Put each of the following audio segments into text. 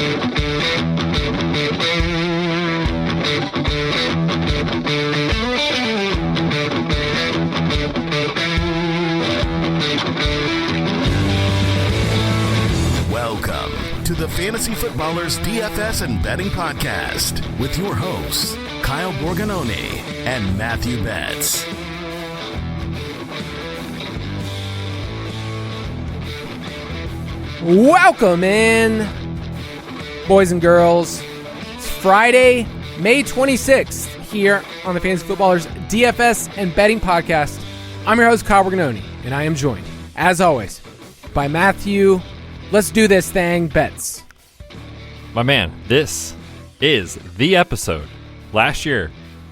Welcome to the Fantasy Footballers DFS and Betting Podcast with your hosts, Kyle Borganoni and Matthew Betz. Welcome in, boys and girls. It's Friday, May 26th, here on the Fantasy Footballers DFS and Betting Podcast. I'm your host, Kyle Borganoni, and I am joined, as always, by Matthew. Let's do this thing, Betz. My man, this is the episode last year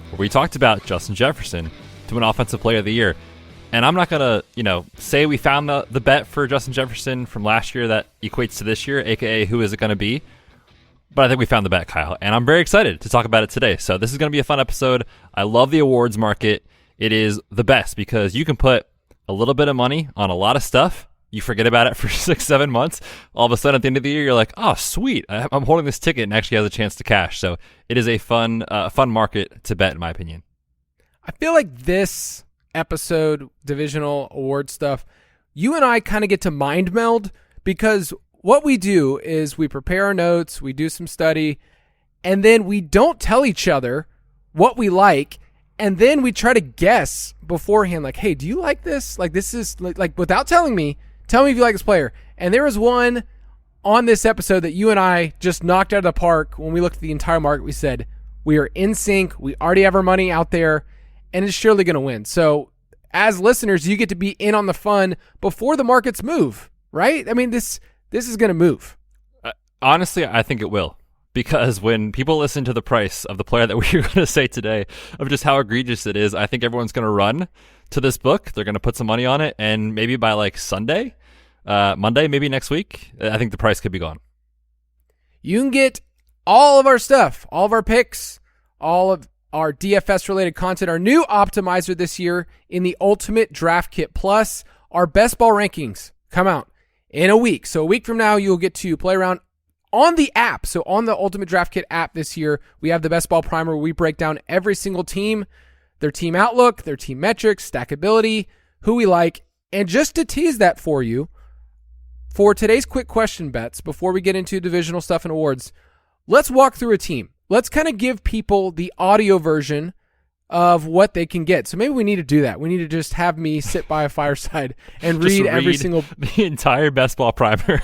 where we talked about Justin Jefferson to win Offensive Player of the Year. And I'm not going to, say we found the bet for Justin Jefferson from last year that equates to this year, a.k.a. who is it going to be? But I think we found the bet, Kyle. And I'm very excited to talk about it today. So this is going to be a fun episode. I love the awards market. It is the best because you can put a little bit of money on a lot of stuff. You forget about it for 6-7 months. All of a sudden at the end of the year, you're like, oh, sweet. I'm holding this ticket and actually has a chance to cash. So it is a fun market to bet, in my opinion. I feel like this episode, divisional award stuff, you and I kind of get to mind meld because what we do is we prepare our notes, we do some study, and then we don't tell each other what we like, and then we try to guess beforehand, like, hey, do you like this? Like, this is, like without telling me, tell me if you like this player. And there was one on this episode that you and I just knocked out of the park when we looked at the entire market. We said, we are in sync, we already have our money out there, and it's surely going to win. So as listeners, you get to be in on the fun before the markets move, right? I mean, this is going to move. Honestly, I think it will. Because when people listen to the price of the player that we're going to say today, of just how egregious it is, I think everyone's going to run to this book. They're going to put some money on it, and maybe by like Sunday, Monday, maybe next week, I think the price could be gone. You can get all of our stuff, all of our picks, all of our DFS-related content, our new optimizer this year in the Ultimate Draft Kit Plus. Our best ball rankings come out in a week. So a week from now, you'll get to play around on the app. So on the Ultimate Draft Kit app this year, we have the best ball primer where we break down every single team, their team outlook, their team metrics, stackability, who we like. And just to tease that for you, for today's quick question bets, before we get into divisional stuff and awards, let's walk through a team. Let's kind of give people the audio version of what they can get. So maybe we need to do that. We need to just have me sit by a fireside and read every single... the entire best ball primer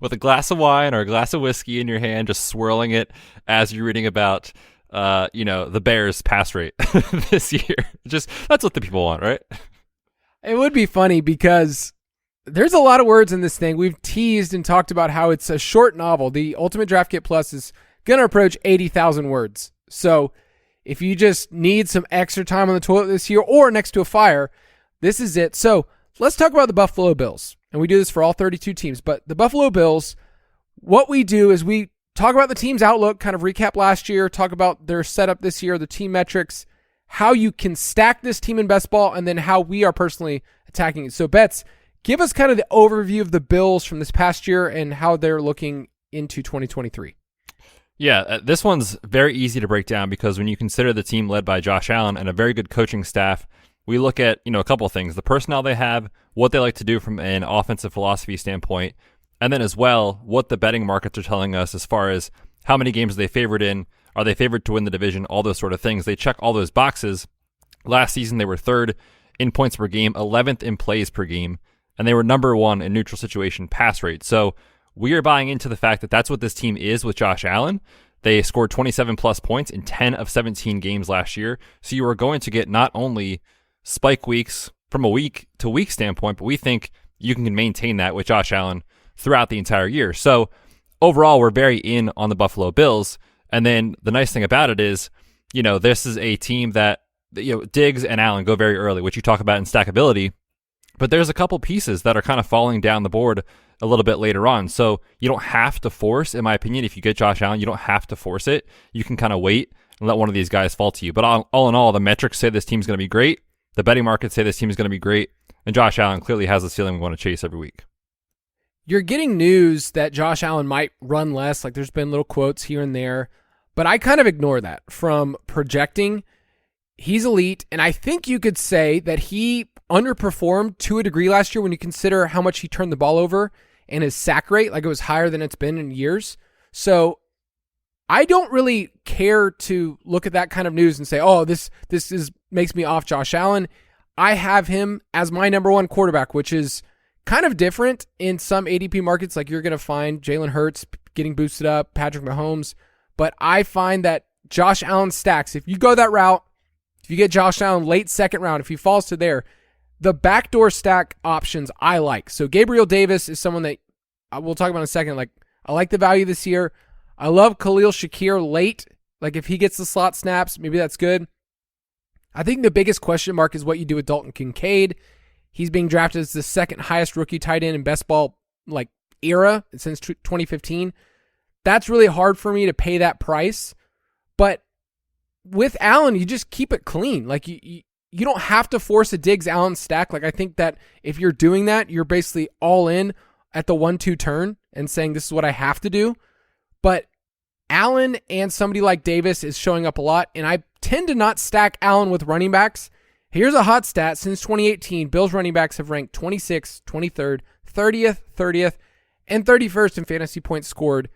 with a glass of wine or a glass of whiskey in your hand, just swirling it as you're reading about, the Bears' pass rate this year. That's what the people want, right? It would be funny because there's a lot of words in this thing. We've teased and talked about how it's a short novel. The Ultimate Draft Kit Plus is going to approach 80,000 words. So if you just need some extra time on the toilet this year or next to a fire, this is it. So let's talk about the Buffalo Bills. And we do this for all 32 teams. But the Buffalo Bills, what we do is we talk about the team's outlook, kind of recap last year, talk about their setup this year, the team metrics, how you can stack this team in best ball, and then how we are personally attacking it. So Betz, give us kind of the overview of the Bills from this past year and how they're looking into 2023. Yeah, this one's very easy to break down because when you consider the team led by Josh Allen and a very good coaching staff, we look at, a couple of things, the personnel they have, what they like to do from an offensive philosophy standpoint, and then as well, what the betting markets are telling us as far as how many games are they favored in, are they favored to win the division, all those sort of things. They check all those boxes. Last season, they were third in points per game, 11th in plays per game, and they were number one in neutral situation pass rate. So we are buying into the fact that that's what this team is with Josh Allen. They scored 27 plus points in 10 of 17 games last year. So you are going to get not only spike weeks from a week to week standpoint, but we think you can maintain that with Josh Allen throughout the entire year. So overall, we're very in on the Buffalo Bills. And then the nice thing about it is, this is a team that, Diggs and Allen go very early, which you talk about in stackability. But there's a couple pieces that are kind of falling down the board a little bit later on. So you don't have to force, in my opinion, if you get Josh Allen, you don't have to force it. You can kind of wait and let one of these guys fall to you. But all in all, the metrics say this team's going to be great. The betting markets say this team is going to be great. And Josh Allen clearly has the ceiling we want to chase every week. you're getting news that Josh Allen might run less. Like there's been little quotes here and there, but I kind of ignore that from projecting. He's elite, and I think you could say that he underperformed to a degree last year when you consider how much he turned the ball over and his sack rate, like it was higher than it's been in years. So I don't really care to look at that kind of news and say, oh, this makes me off Josh Allen. I have him as my number one quarterback, which is kind of different in some ADP markets. Like you're going to find Jalen Hurts getting boosted up, Patrick Mahomes. But I find that Josh Allen stacks. If you go that route, if you get Josh Allen late second round, if he falls to there, the backdoor stack options I like. So Gabriel Davis is someone that we'll talk about in a second. Like I like the value this year. I love Khalil Shakir late. Like if he gets the slot snaps, maybe that's good. I think the biggest question mark is what you do with Dalton Kincaid. He's being drafted as the second highest rookie tight end in best ball like era since 2015. That's really hard for me to pay that price. But with Allen, you just keep it clean. Like you don't have to force a Diggs Allen stack. Like I think that if you're doing that, you're basically all in at the 1-2 turn and saying this is what I have to do. But Allen and somebody like Davis is showing up a lot, and I tend to not stack Allen with running backs. Here's a hot stat. Since 2018, Bills running backs have ranked 26th, 23rd, 30th, and 31st in fantasy points scored.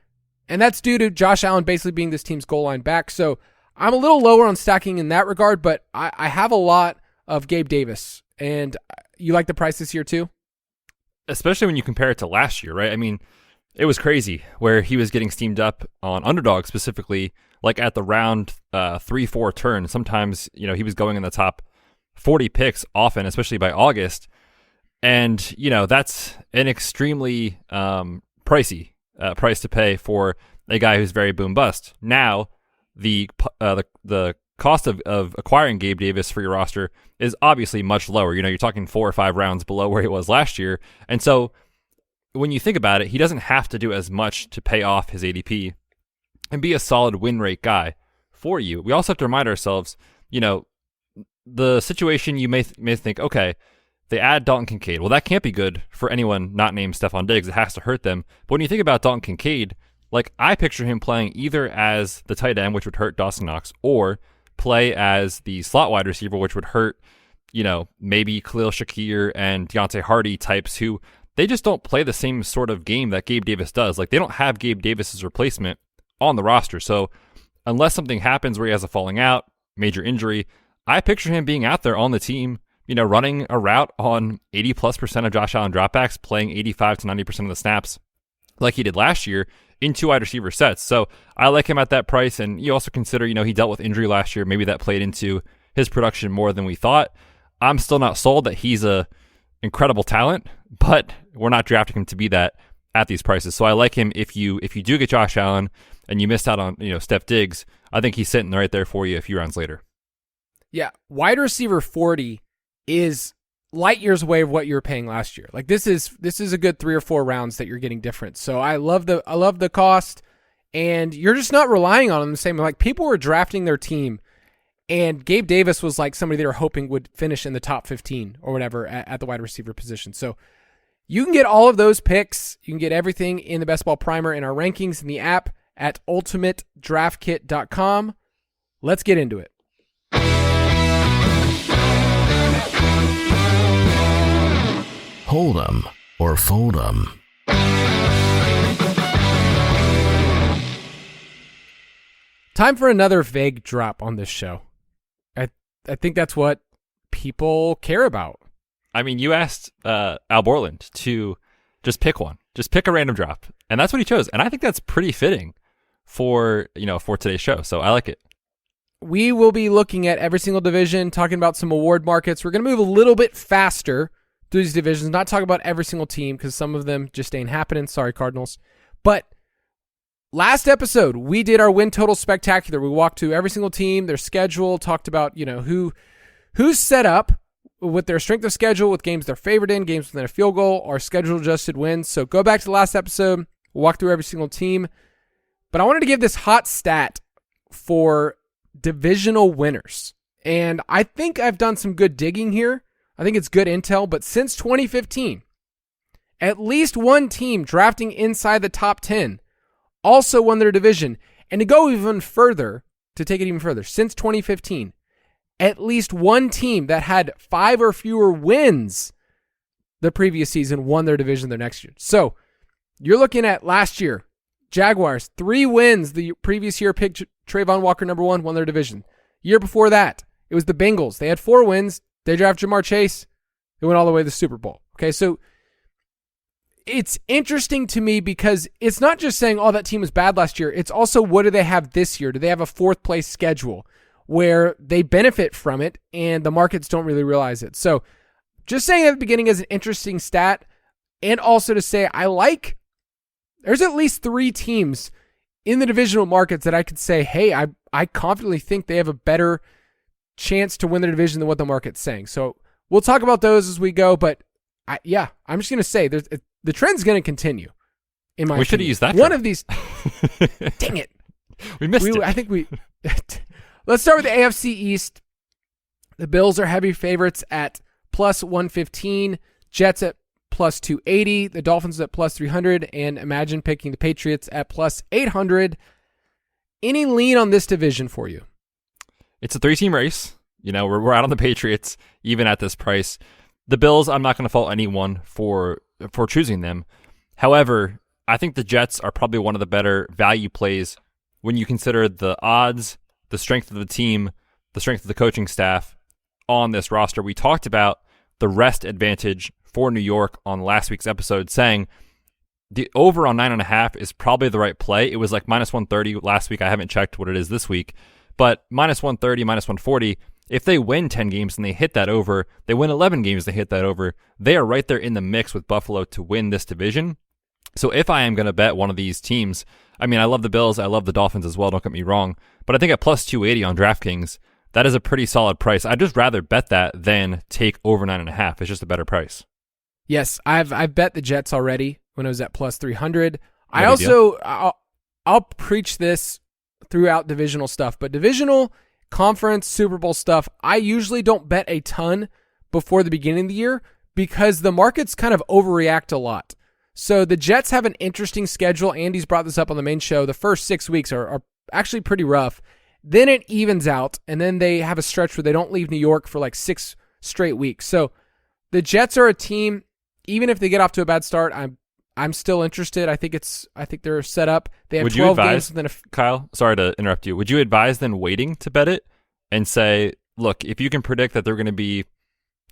And that's due to Josh Allen basically being this team's goal line back. So I'm a little lower on stacking in that regard, but I have a lot of Gabe Davis. And you like the price this year too? Especially when you compare it to last year, right? I mean, it was crazy where he was getting steamed up on Underdog specifically, like at the round 3-4 turn. Sometimes, he was going in the top 40 picks often, especially by August. And, that's an extremely pricey price to pay for a guy who's very boom bust. Now, the cost of acquiring Gabe Davis for your roster is obviously much lower. You're talking 4 or 5 rounds below where he was last year. And so when you think about it, he doesn't have to do as much to pay off his ADP and be a solid win rate guy for you. We also have to remind ourselves, the situation you may think, okay, they add Dalton Kincaid. Well, that can't be good for anyone not named Stephon Diggs. It has to hurt them. But when you think about Dalton Kincaid, like I picture him playing either as the tight end, which would hurt Dawson Knox, or play as the slot wide receiver, which would hurt, maybe Khalil Shakir and Deontay Hardy types who they just don't play the same sort of game that Gabe Davis does. Like they don't have Gabe Davis's replacement on the roster. So unless something happens where he has a falling out, major injury, I picture him being out there on the team, running a route on 80+% of Josh Allen dropbacks, playing 85 to 90% of the snaps like he did last year in 2 wide receiver sets. So I like him at that price. And you also consider, he dealt with injury last year. Maybe that played into his production more than we thought. I'm still not sold that he's a incredible talent, but we're not drafting him to be that at these prices. So I like him if you do get Josh Allen and you missed out on, Steph Diggs. I think he's sitting right there for you a few rounds later. Yeah, wide receiver 40 is light years away of what you were paying last year. Like this is a good 3 or 4 rounds that you're getting different. So I love the cost, and you're just not relying on them the same. Like people were drafting their team, and Gabe Davis was like somebody they were hoping would finish in the top 15 or whatever at the wide receiver position. So you can get all of those picks. You can get everything in the Best Ball Primer in our rankings in the app at ultimatedraftkit.com. Let's get into it. Hold 'em or fold 'em. Time for another vague drop on this show. I think that's what people care about. I mean, you asked Al Borland to just pick one. Just pick a random drop. And that's what he chose. And I think that's pretty fitting for today's show. So I like it. We will be looking at every single division, talking about some award markets. We're going to move a little bit faster through these divisions, not talk about every single team because some of them just ain't happening. Sorry, Cardinals. But last episode, we did our win total spectacular. We walked through every single team, their schedule, talked about, who's set up with their strength of schedule, with games they're favored in, games within a field goal, our schedule adjusted wins. So go back to the last episode, walk through every single team. But I wanted to give this hot stat for divisional winners. And I think I've done some good digging here. I think it's good intel, but since 2015, at least one team drafting inside the top 10 also won their division. And to go even further, to take it even further, since 2015, at least one team that had 5 or fewer wins the previous season won their division the next year. So you're looking at last year, Jaguars, 3 wins the previous year, picked Trayvon Walker number 1, won their division. Year before that, it was the Bengals. They had 4 wins. They drafted Jamar Chase. They went all the way to the Super Bowl. Okay, so it's interesting to me because it's not just saying, oh, that team was bad last year. It's also, what do they have this year? Do they have a 4th place schedule where they benefit from it and the markets don't really realize it? So just saying at the beginning is an interesting stat. And also to say, there's at least 3 teams in the divisional markets that I could say, hey, I confidently think they have a better chance to win the division than what the market's saying. So we'll talk about those as we go. But I'm just going to say the trend's going to continue. In my opinion. Should have used that. One of these. Dang it. We missed it. I think we. Let's start with the AFC East. The Bills are heavy favorites at plus 115. Jets at plus 280. The Dolphins at plus 300. And imagine picking the Patriots at plus 800. Any lean on this division for you? It's a 3-team race. We're out on the Patriots, even at this price. The Bills, I'm not going to fault anyone for choosing them. However, I think the Jets are probably one of the better value plays when you consider the odds, the strength of the team, the strength of the coaching staff on this roster. We talked about the rest advantage for New York on last week's episode, saying the over on 9.5 is probably the right play. It was like minus 130 last week. I haven't checked what it is this week, but minus 130, minus 140. If they win 10 games and they hit that over, they win 11 games, they hit that over, they are right there in the mix with Buffalo to win this division. So if I am going to bet one of these teams, I love the Bills, I love the Dolphins as well, don't get me wrong, but I think at plus 280 on DraftKings, that is a pretty solid price. I'd just rather bet that than take over 9.5. It's just a better price. Yes, I've bet the Jets already when I was at plus 300. I'll preach this throughout divisional stuff, but divisional, conference, Super Bowl stuff, I usually don't bet a ton before the beginning of the year because the markets kind of overreact a lot. So the Jets have an interesting schedule. Andy's brought this up on the main show. The first 6 weeks are actually pretty rough. Then it evens out, and then they have a stretch where they don't leave New York for like 6 straight weeks. So the Jets are a team, even if they get off to a bad start, I'm still interested. I think they're set up. They have 12 games. Kyle, sorry to interrupt you. Would you advise then waiting to bet it and say, look, if you can predict that they're going to be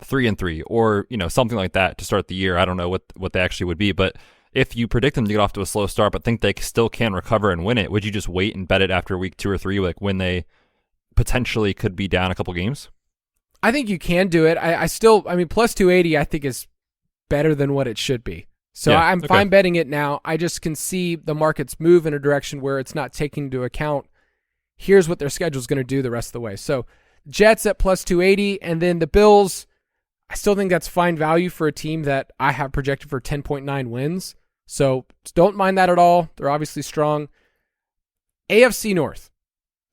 3-3 or something like that to start the year, I don't know what they actually would be, but if you predict them to get off to a slow start but think they still can recover and win it, would you just wait and bet it after week 2 or 3, like when they potentially could be down a couple games? I think you can do it. I plus 280 I think is better than what it should be. So yeah, I'm fine betting it now. I just can see the markets move in a direction where it's not taking into account, here's what their schedule is going to do the rest of the way. So Jets at plus 280, and then the Bills, I still think that's fine value for a team that I have projected for 10.9 wins. So don't mind that at all. They're obviously strong. AFC North.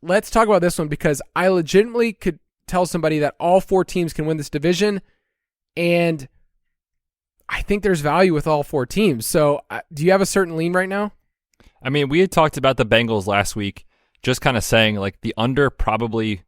Let's talk about this one because I legitimately could tell somebody that all 4 teams can win this division, and I think there's value with all 4 teams. So do you have a certain lean right now? We had talked about the Bengals last week, just kind of saying like the under probably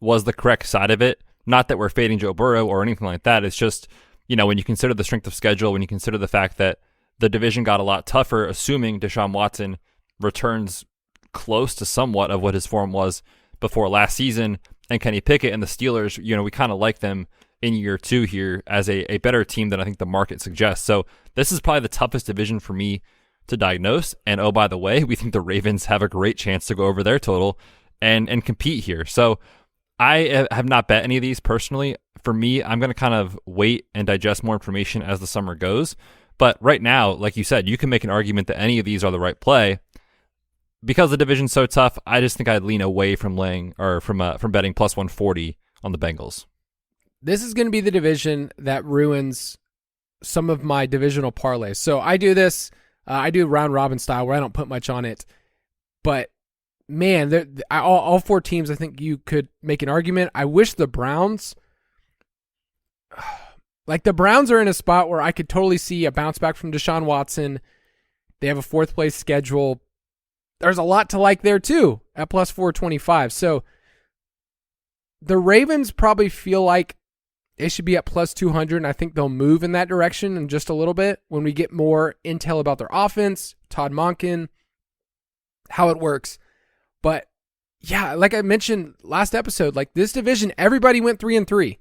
was the correct side of it. Not that we're fading Joe Burrow or anything like that. It's just, when you consider the strength of schedule, when you consider the fact that the division got a lot tougher, assuming Deshaun Watson returns close to somewhat of what his form was before last season, and Kenny Pickett and the Steelers, we kind of like them in year 2 here as a better team than I think the market suggests. So this is probably the toughest division for me to diagnose. And oh, by the way, we think the Ravens have a great chance to go over their total and compete here. So I have not bet any of these personally. For me, I'm going to kind of wait and digest more information as the summer goes. But right now, like you said, you can make an argument that any of these are the right play. Because the division's so tough, I just think I'd lean away from from betting plus 140 on the Bengals. This is going to be the division that ruins some of my divisional parlays. So I do this, I do round robin style where I don't put much on it. But man, all 4 teams, I think you could make an argument. I wish the Browns, Like the Browns are in a spot where I could totally see a bounce back from Deshaun Watson. They have a 4th place schedule. There's a lot to like there too at plus 425. So the Ravens probably feel like they should be at plus 200, and I think they'll move in that direction in just a little bit when we get more intel about their offense, Todd Monken, how it works. But yeah, like I mentioned last episode, like this division, everybody went 3-3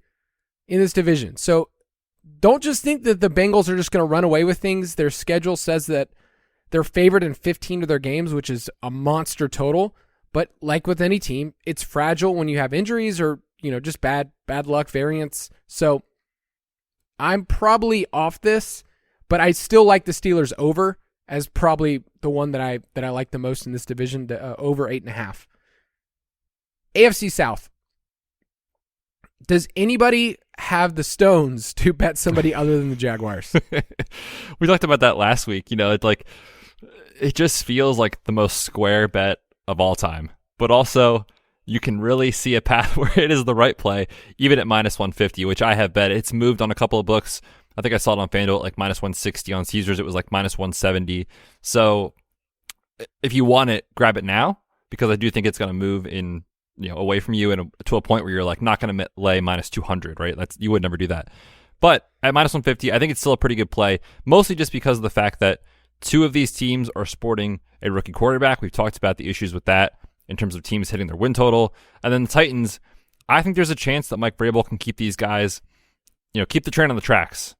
in this division. So don't just think that the Bengals are just going to run away with things. Their schedule says that they're favored in 15 of their games, which is a monster total. But like with any team, it's fragile when you have injuries or, just bad luck variants. So I'm probably off this, but I still like the Steelers over as probably the one that I like the most in this division, over 8.5. AFC South. Does anybody have the stones to bet somebody other than the Jaguars? We talked about that last week. It just feels like the most square bet of all time. But also, you can really see a path where it is the right play, even at minus 150, which I have bet. It's moved on a couple of books. I think I saw it on FanDuel at like minus 160. On Caesars, it was like minus 170. So if you want it, grab it now, because I do think it's going to move in, away from you and to a point where you're like not going to lay minus 200, right? You would never do that. But at minus 150, I think it's still a pretty good play, mostly just because of the fact that 2 of these teams are sporting a rookie quarterback. We've talked about the issues with that in terms of teams hitting their win total. And then the Titans, I think there's a chance that Mike Vrabel can keep these guys, keep the train on the tracks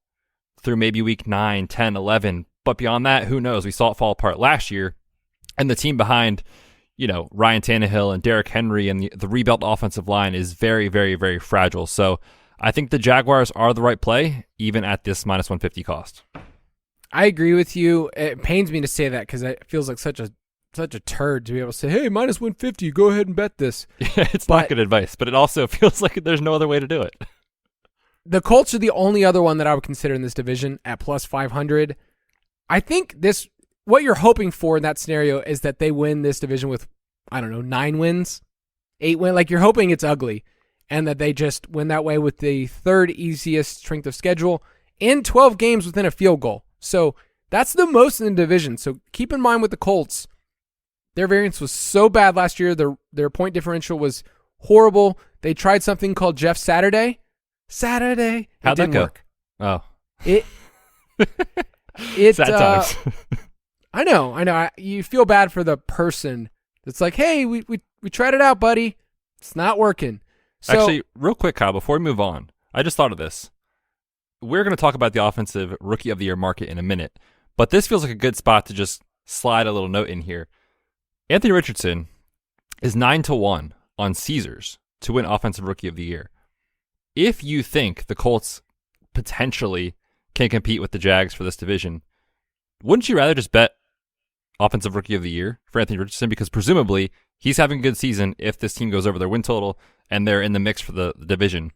through maybe week 9, 10, 11. But beyond that, who knows? We saw it fall apart last year. And the team behind, Ryan Tannehill and Derrick Henry and the rebuilt offensive line is very, very, very fragile. So I think the Jaguars are the right play, even at this minus 150 cost. I agree with you. It pains me to say that because it feels like such a turd to be able to say, hey, minus 150, go ahead and bet this. It's not good advice, but it also feels like there's no other way to do it. The Colts are the only other one that I would consider in this division at plus 500. I think what you're hoping for in that scenario is that they win this division with, 9 wins, 8 wins. Like you're hoping it's ugly and that they just win that way with the 3rd easiest strength of schedule and 12 games within a field goal. So that's the most in the division. So keep in mind with the Colts, their variance was so bad last year. Their point differential was horrible. They tried something called Jeff Saturday. How'd that go? Work. Oh. It Sad times. I know. You feel bad for the person that's like, hey, we tried it out, buddy. It's not working. So, actually, real quick, Kyle, before we move on, I just thought of this. We're going to talk about the offensive rookie of the year market in a minute, but this feels like a good spot to just slide a little note in here. Anthony Richardson is 9-1 on Caesars to win offensive rookie of the year. If you think the Colts potentially can compete with the Jags for this division, wouldn't you rather just bet offensive rookie of the year for Anthony Richardson? Because presumably he's having a good season if this team goes over their win total and they're in the mix for the division.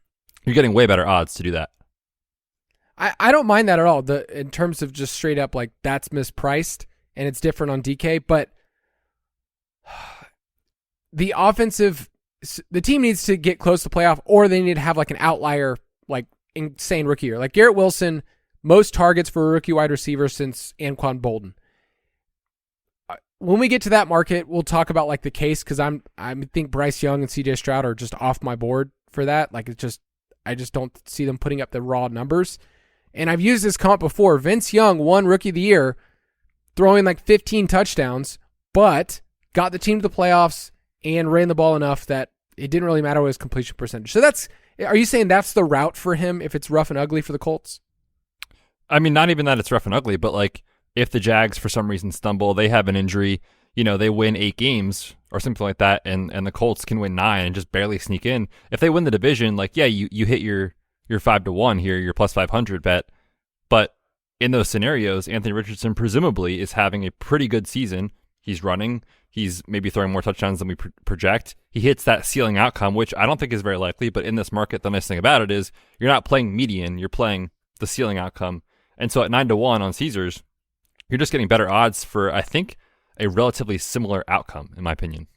You're getting way better odds to do that. I don't mind that at all. In terms of just straight up like that's mispriced and it's different on DK, but the team needs to get close to playoff, or they need to have like an outlier, like insane rookie year. Like Garrett Wilson, most targets for a rookie wide receiver since Anquan Bolden. When we get to that market, we'll talk about like the case, because I think Bryce Young and CJ Stroud are just off my board for that. Like I just don't see them putting up the raw numbers. And I've used this comp before. Vince Young won Rookie of the Year, throwing like 15 touchdowns, but got the team to the playoffs and ran the ball enough that it didn't really matter what his completion percentage. So are you saying that's the route for him if it's rough and ugly for the Colts? I mean, not even that it's rough and ugly, but like if the Jags for some reason stumble, they have an injury, they win 8 games or something like that, and the Colts can win 9 and just barely sneak in. If they win the division, like, yeah, you hit your 5-1 here, your plus 500 bet. But in those scenarios, Anthony Richardson presumably is having a pretty good season. He's running. He's maybe throwing more touchdowns than we project. He hits that ceiling outcome, which I don't think is very likely. But in this market, the nice thing about it is you're not playing median. You're playing the ceiling outcome. And so at 9-1 on Caesars, you're just getting better odds for, I think, a relatively similar outcome, in my opinion.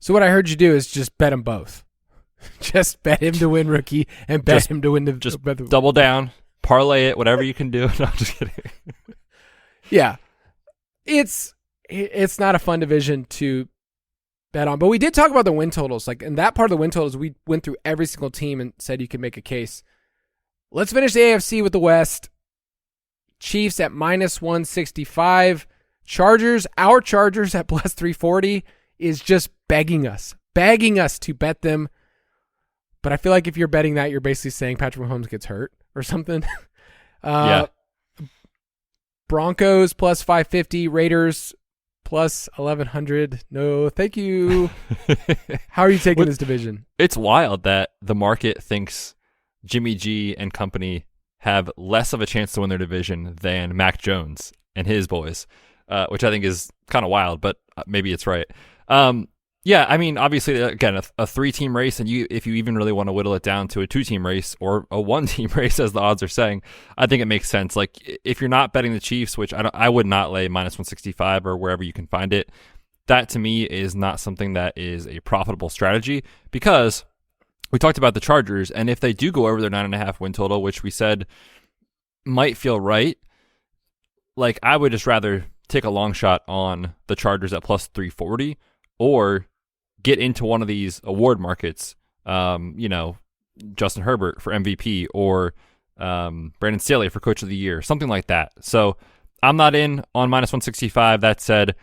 So what I heard you do is just bet them both. Just bet him to win rookie and bet him to win the... Just double down. parlay it, whatever you can do. No, I'm just kidding. Yeah. It's not a fun division to bet on. But we did talk about the win totals. Like in that part of the win totals, we went through every single team and said you could make a case. Let's finish the AFC with the West. Chiefs at -165. Our Chargers at +340 is just begging us to bet them. But I feel like if you're betting that, you're basically saying Patrick Mahomes gets hurt or something. Yeah. Broncos +550, Raiders +1100. No, thank you. How are you taking this division? It's wild that the market thinks Jimmy G and company have less of a chance to win their division than Mac Jones and his boys, which I think is kind of wild, but maybe it's right. Yeah, I mean, obviously, again, a 3-team race, and if you even really want to whittle it down to a 2-team race or a 1-team race, as the odds are saying, I think it makes sense. Like, if you're not betting the Chiefs, which I would not lay -165 or wherever you can find it, that to me is not something that is a profitable strategy, because we talked about the Chargers, and if they do go over their 9.5 win total, which we said might feel right, like, I would just rather take a long shot on the Chargers at +340 or get into one of these award markets, Justin Herbert for MVP or Brandon Staley for Coach of the Year, something like that. So I'm not in on -165. That said,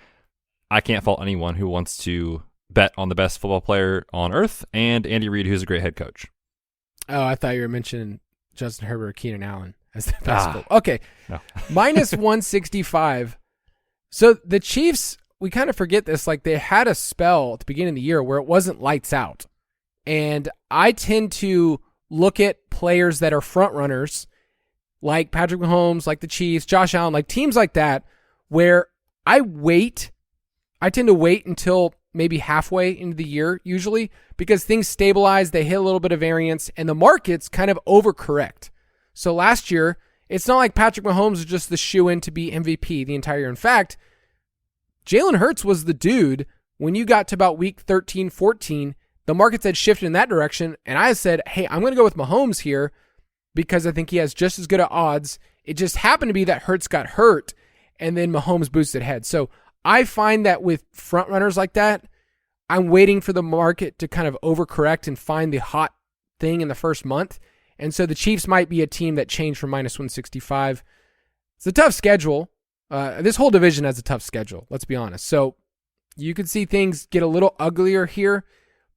I can't fault anyone who wants to bet on the best football player on earth and Andy Reid, who's a great head coach. Oh, I thought you were mentioning Justin Herbert or Keenan Allen as the best. Okay, no. -165. So the Chiefs, we kind of forget this, like they had a spell at the beginning of the year where it wasn't lights out. And I tend to look at players that are front runners like Patrick Mahomes, like the Chiefs, Josh Allen, like teams like that, where I tend to wait until maybe halfway into the year usually because things stabilize, they hit a little bit of variance, and the markets kind of overcorrect. So last year, it's not like Patrick Mahomes was just the shoe-in to be MVP the entire year. In fact, Jalen Hurts was the dude when you got to about week 13, 14, the markets had shifted in that direction, and I said, hey, I'm going to go with Mahomes here because I think he has just as good of odds. It just happened to be that Hurts got hurt, and then Mahomes boosted ahead. So I find that with front runners like that, I'm waiting for the market to kind of overcorrect and find the hot thing in the first month. And so the Chiefs might be a team that changed from -165. It's a tough schedule. This whole division has a tough schedule, let's be honest. So you could see things get a little uglier here,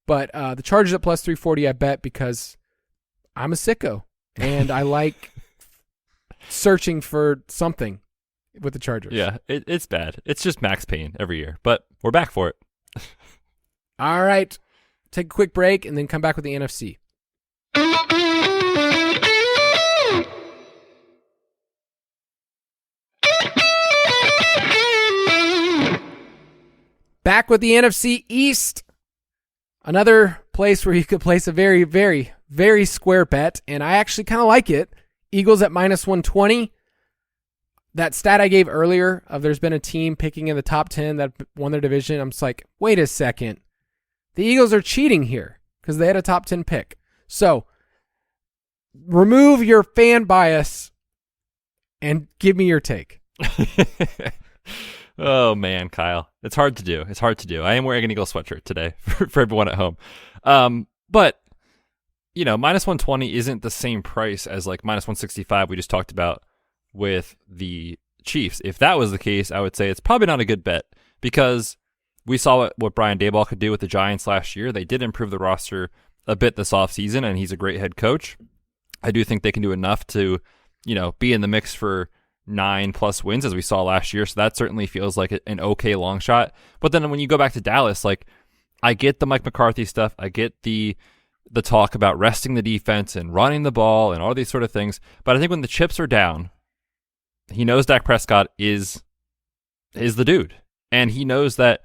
but the Chargers at +340 I bet because I'm a sicko, and I like searching for something with the Chargers. Yeah, it's bad. It's just max pain every year, but we're back for it. All right, take a quick break and then come back with the NFC. Back with the NFC East, another place where you could place a very, very, very square bet, and I actually kind of like it. Eagles at -120. That stat I gave earlier of there's been a team picking in the top 10 that won their division, I'm just like, wait a second. The Eagles are cheating here because they had a top 10 pick. So remove your fan bias and give me your take. Oh, man, Kyle. It's hard to do. I am wearing an Eagle sweatshirt today for everyone at home. But, -120 isn't the same price as like -165 we just talked about with the Chiefs. If that was the case, I would say it's probably not a good bet because we saw what Brian Daboll could do with the Giants last year. They did improve the roster a bit this offseason, and he's a great head coach. I do think they can do enough to, be in the mix for 9+ wins as we saw last year. So that certainly feels like an okay long shot. But then when you go back to Dallas, like I get the Mike McCarthy stuff. I get the talk about resting the defense and running the ball and all these sort of things. But I think when the chips are down, he knows Dak Prescott is the dude. And he knows that,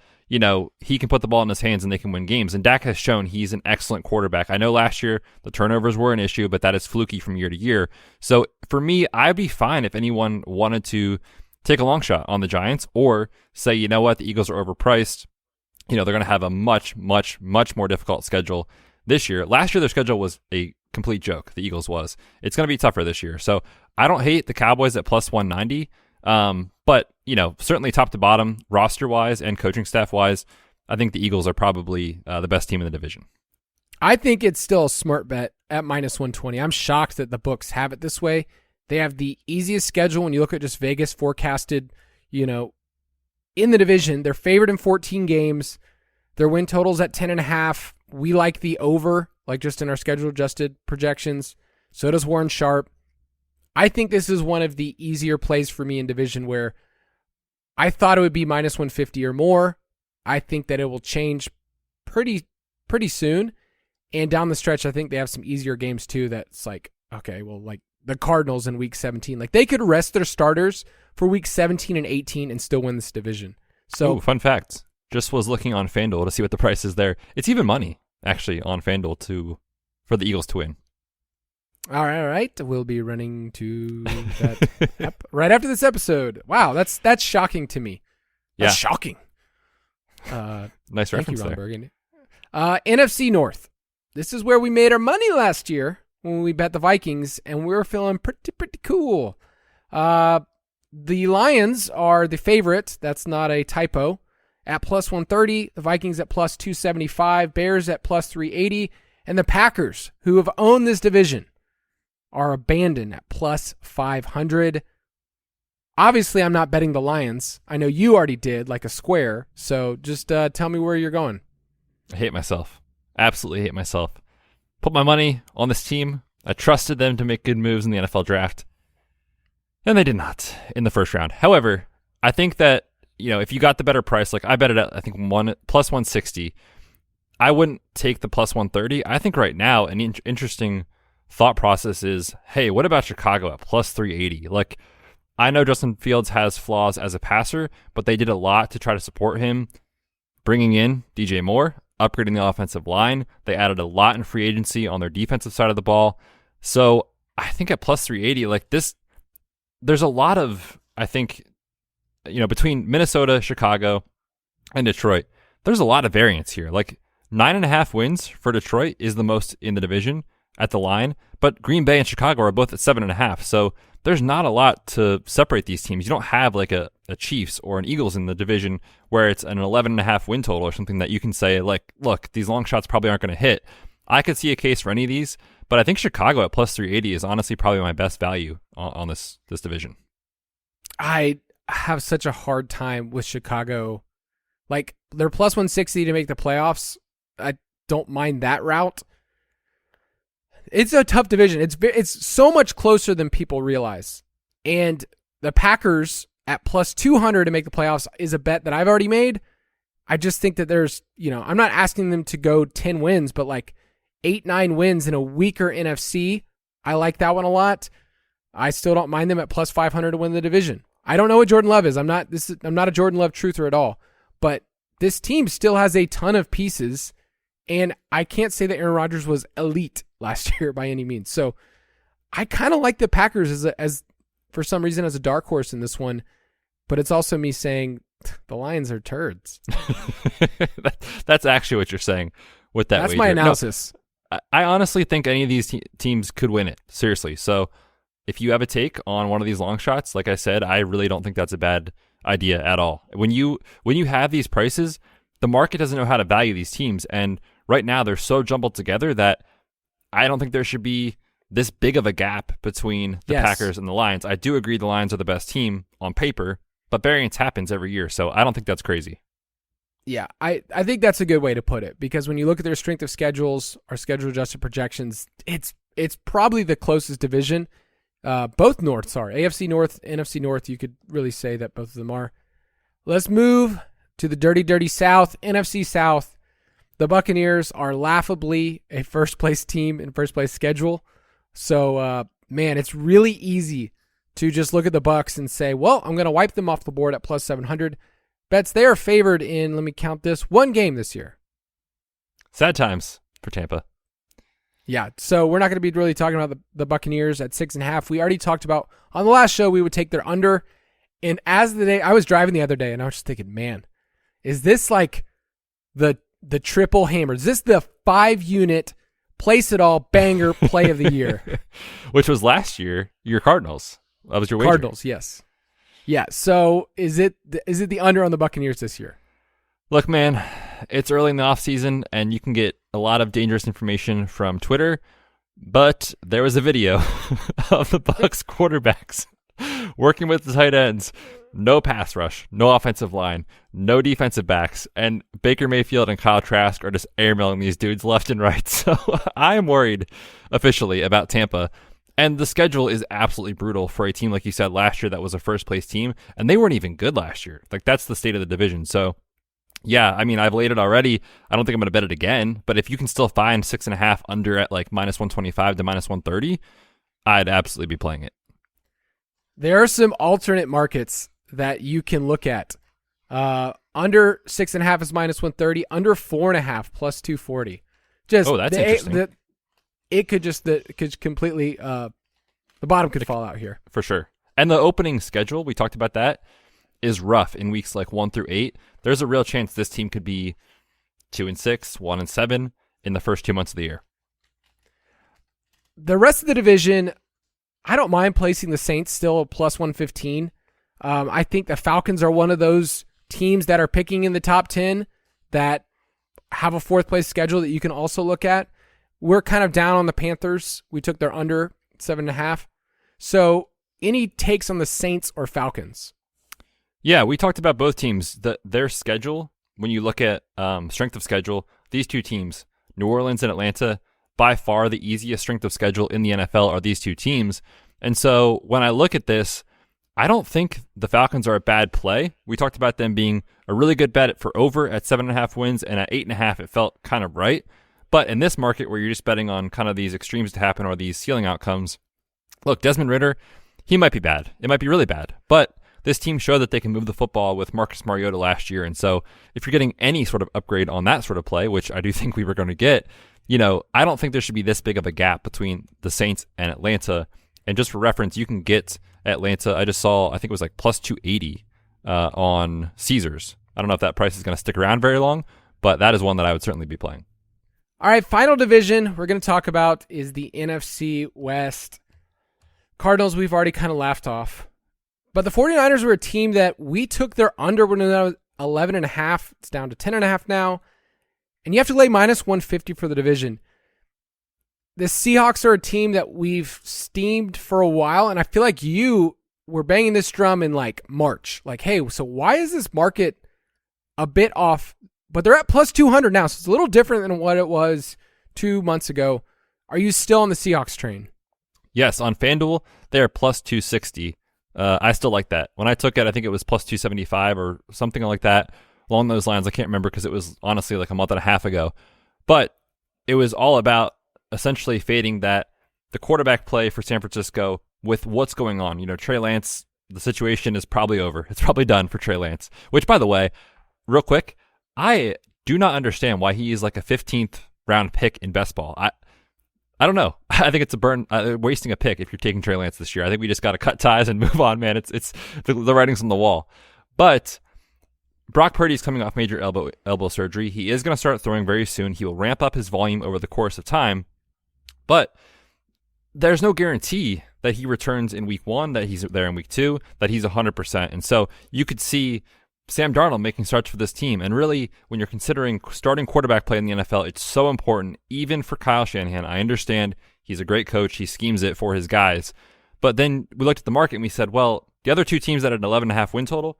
he can put the ball in his hands and they can win games. And Dak has shown he's an excellent quarterback. I know last year the turnovers were an issue, but that is fluky from year to year. So for me, I'd be fine if anyone wanted to take a long shot on the Giants or say, you know what, the Eagles are overpriced. They're going to have a much, much, much more difficult schedule this year. Last year, their schedule was a complete joke. The Eagles was. It's going to be tougher this year. So I don't hate the Cowboys at plus 190. But, certainly top to bottom, roster-wise and coaching staff-wise, I think the Eagles are probably the best team in the division. I think it's still a smart bet at minus 120. I'm shocked that the books have it this way. They have the easiest schedule when you look at just Vegas forecasted, in the division. They're favored in 14 games. Their win total's at 10.5. We like the over, like just in our schedule adjusted projections. So does Warren Sharp. I think this is one of the easier plays for me in division where I thought it would be minus 150 or more. I think that it will change pretty soon. And down the stretch, I think they have some easier games too. That's like, okay, well, like the Cardinals in week 17, like they could rest their starters for week 17 and 18 and still win this division. So fun fact, just was looking on FanDuel to see what the price is there. It's even money actually on FanDuel for the Eagles to win. All right. We'll be running to that app right after this episode. Wow, that's shocking to me. That's shocking. Nice reference you, Ron there. Burgundy. NFC North. This is where we made our money last year when we bet the Vikings, and we were feeling pretty cool. The Lions are the favorite. That's not a typo. At plus 130, the Vikings at plus 275, Bears at plus 380, and the Packers, who have owned this division, are abandoned at plus 500. Obviously, I'm not betting the Lions. I know you already did, like a square. So just tell me where you're going. I hate myself. Absolutely hate myself. Put my money on this team. I trusted them to make good moves in the NFL draft. And they did not in the first round. However, I think that, if you got the better price, like I bet it at, I think, plus 160, I wouldn't take the plus 130. I think right now an interesting thought process is, hey, what about Chicago at plus 380? Like, I know Justin Fields has flaws as a passer, but they did a lot to try to support him, bringing in DJ Moore, upgrading the offensive line. They added a lot in free agency on their defensive side of the ball. So I think at plus 380, like this, there's a lot of, I think, between Minnesota, Chicago, and Detroit, there's a lot of variance here. Like 9.5 wins for Detroit is the most in the division at the line, but Green Bay and Chicago are both at 7.5. So there's not a lot to separate these teams. You don't have like a Chiefs or an Eagles in the division where it's an 11.5 win total or something that you can say, like, look, these long shots probably aren't going to hit. I could see a case for any of these, but I think Chicago at plus 380 is honestly probably my best value on this division. I have such a hard time with Chicago. Like, they're plus 160 to make the playoffs. I don't mind that route. It's a tough division. It's so much closer than people realize. And the Packers at plus 200 to make the playoffs is a bet that I've already made. I just think that there's, I'm not asking them to go 10 wins, but like 8-9 wins in a weaker NFC. I like that one a lot. I still don't mind them at plus 500 to win the division. I don't know what Jordan Love is. I'm not a Jordan Love truther at all, but this team still has a ton of pieces, and I can't say that Aaron Rodgers was elite last year by any means. So I kind of like the Packers as for some reason as a dark horse in this one, but it's also me saying the Lions are turds. That's actually what you're saying with that. That's wager. my analysis. No, I honestly think any of these teams could win it. Seriously. So if you have a take on one of these long shots, like I said, I really don't think that's a bad idea at all. When you have these prices, the market doesn't know how to value these teams, and right now they're so jumbled together that I don't think there should be this big of a gap between the Packers and the Lions. I do agree the Lions are the best team on paper, but variance happens every year, so I don't think that's crazy. Yeah, I think that's a good way to put it, because when you look at their strength of schedules, our schedule-adjusted projections, it's probably the closest division. Both Norths are. AFC North, NFC North, you could really say that both of them are. Let's move to the dirty, dirty South, NFC South. The Buccaneers are laughably a first-place team in first-place schedule. So, man, it's really easy to just look at the Bucs and say, well, I'm going to wipe them off the board at plus 700. Betz, they are favored in, let me count this, one game this year. Sad times for Tampa. Yeah, so we're not going to be really talking about the Buccaneers at 6.5. We already talked about, on the last show, we would take their under. And as the day, I was driving the other day, and I was just thinking, man, is this like the triple hammer? Is this the 5-unit place it all banger play of the year. Which was last year, your Cardinals. That was your wager. Cardinals, yes. Yeah, so is it the under on the Buccaneers this year? Look, man, it's early in the offseason, and you can get a lot of dangerous information from Twitter, but there was a video of the Bucs quarterbacks working with the tight ends. No pass rush, no offensive line, no defensive backs, and Baker Mayfield and Kyle Trask are just airmailing these dudes left and right. So I am worried officially about Tampa. And the schedule is absolutely brutal for a team, like you said, last year that was a first-place team, and they weren't even good last year. Like, that's the state of the division. So, yeah, I mean, I've laid it already. I don't think I'm going to bet it again, but if you can still find 6.5 under at like minus 125 to minus 130, I'd absolutely be playing it. There are some alternate markets that you can look at. Under 6.5 is minus 130, under 4.5 plus 240. That's interesting. It could completely, the bottom could fall out here. For sure. And the opening schedule, we talked about that, is rough in weeks like 1 through 8. There's a real chance this team could be 2-6, 1-7 in the first 2 months of the year. The rest of the division, I don't mind placing the Saints still plus 115. I think the Falcons are one of those teams that are picking in the top 10 that have a fourth place schedule that you can also look at. We're kind of down on the Panthers. We took their under 7.5. So any takes on the Saints or Falcons? Yeah, we talked about both teams. Their schedule, when you look at strength of schedule, these two teams, New Orleans and Atlanta, by far the easiest strength of schedule in the NFL are these two teams. And so when I look at this, I don't think the Falcons are a bad play. We talked about them being a really good bet for over at 7.5 wins, and at 8.5 it felt kind of right. But in this market where you're just betting on kind of these extremes to happen or these ceiling outcomes, look, Desmond Ridder, he might be bad. It might be really bad. But this team showed that they can move the football with Marcus Mariota last year. And so if you're getting any sort of upgrade on that sort of play, which I do think we were going to get, I don't think there should be this big of a gap between the Saints and Atlanta. And just for reference, you can get Atlanta, I just saw, I think it was like plus 280 on Caesars. I don't know if that price is going to stick around very long, but that is one that I would certainly be playing. All right, final division we're going to talk about is the NFC West. Cardinals, we've already kind of laughed off. But the 49ers were a team that we took their under when it was 11.5. It's down to 10.5 now. And you have to lay minus 150 for the division. The Seahawks are a team that we've steamed for a while, and I feel like you were banging this drum in like March. Like, hey, so why is this market a bit off? But they're at plus 200 now, so it's a little different than what it was 2 months ago. Are you still on the Seahawks train? Yes, on FanDuel, they're plus 260. I still like that. When I took it, I think it was plus 275 or something like that. Along those lines, I can't remember because it was honestly like a month and a half ago. But it was all about essentially fading that the quarterback play for San Francisco with what's going on. Trey Lance, the situation is probably over. It's probably done for Trey Lance, which, by the way, real quick, I do not understand why he is like a 15th round pick in best ball. I don't know. I think it's wasting a pick if you're taking Trey Lance this year. I think we just got to cut ties and move on, man. It's the writing's on the wall. But Brock Purdy's coming off major elbow surgery. He is going to start throwing very soon. He will ramp up his volume over the course of time. But there's no guarantee that he returns in week 1, that he's there in week 2, that he's 100%. And so you could see Sam Darnold making starts for this team. And really, when you're considering starting quarterback play in the NFL, it's so important, even for Kyle Shanahan. I understand he's a great coach. He schemes it for his guys. But then we looked at the market and we said, well, the other two teams that had an 11.5 win total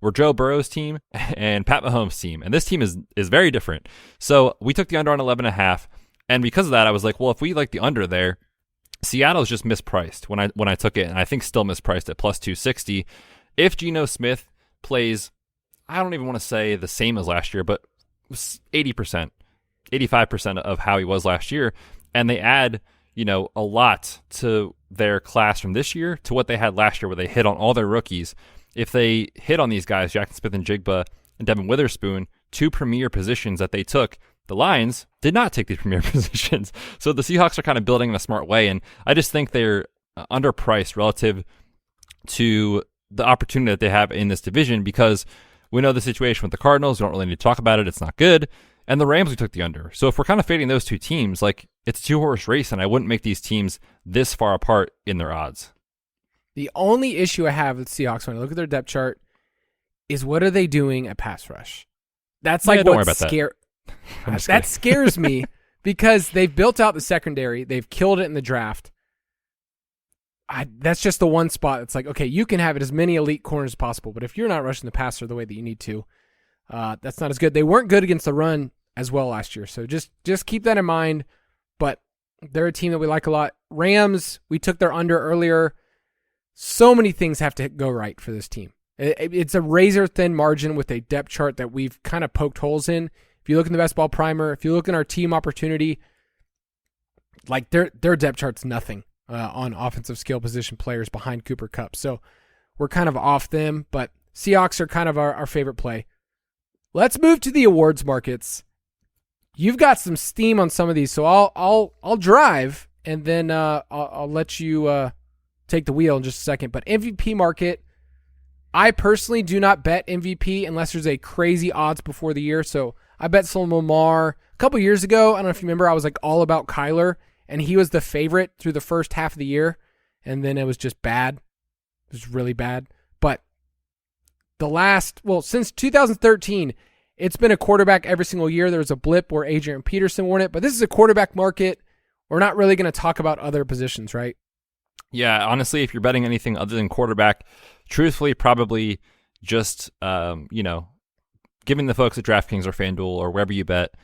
were Joe Burrow's team and Pat Mahomes' team. And this team is very different. So we took the under on 11.5. And because of that, I was like, well, if we like the under there, Seattle's just mispriced when I took it, and I think still mispriced at plus 260. If Geno Smith plays, I don't even want to say the same as last year, but 80%, 85% of how he was last year, and they add, a lot to their class from this year to what they had last year where they hit on all their rookies. If they hit on these guys, Jackson Smith and Jigba and Devin Witherspoon, two premier positions that they took, the Lions did not take these premier positions. So the Seahawks are kind of building in a smart way, and I just think they're underpriced relative to the opportunity that they have in this division because we know the situation with the Cardinals. We don't really need to talk about it. It's not good. And the Rams, we took the under. So if we're kind of fading those two teams, like it's a two-horse race, and I wouldn't make these teams this far apart in their odds. The only issue I have with Seahawks when I look at their depth chart is what are they doing at pass rush? That's like don't worry about that scares me because they've built out the secondary. They've killed it in the draft. That's just the one spot. It's like, okay, you can have it as many elite corners as possible, but if you're not rushing the passer the way that you need to, that's not as good. They weren't good against the run as well last year, so just keep that in mind. But they're a team that we like a lot. Rams, we took their under earlier. So many things have to go right for this team. It's a razor-thin margin with a depth chart that we've kind of poked holes in. If you look in the best ball primer, if you look in our team opportunity, like their depth chart's nothing on offensive skill position players behind Cooper Kupp. So we're kind of off them, but Seahawks are kind of our favorite play. Let's move to the awards markets. You've got some steam on some of these, so I'll drive, and then I'll let you take the wheel in just a second. But MVP market, I personally do not bet MVP unless there's a crazy odds before the year. So I bet some Lamar a couple years ago. I don't know if you remember, I was like all about Kyler, and he was the favorite through the first half of the year, and then it was just bad. It was really bad. But since 2013, it's been a quarterback every single year. There was a blip where Adrian Peterson won it, but this is a quarterback market. We're not really going to talk about other positions, right? Yeah, honestly, if you're betting anything other than quarterback, truthfully, probably just, giving the folks at DraftKings or FanDuel or wherever you bet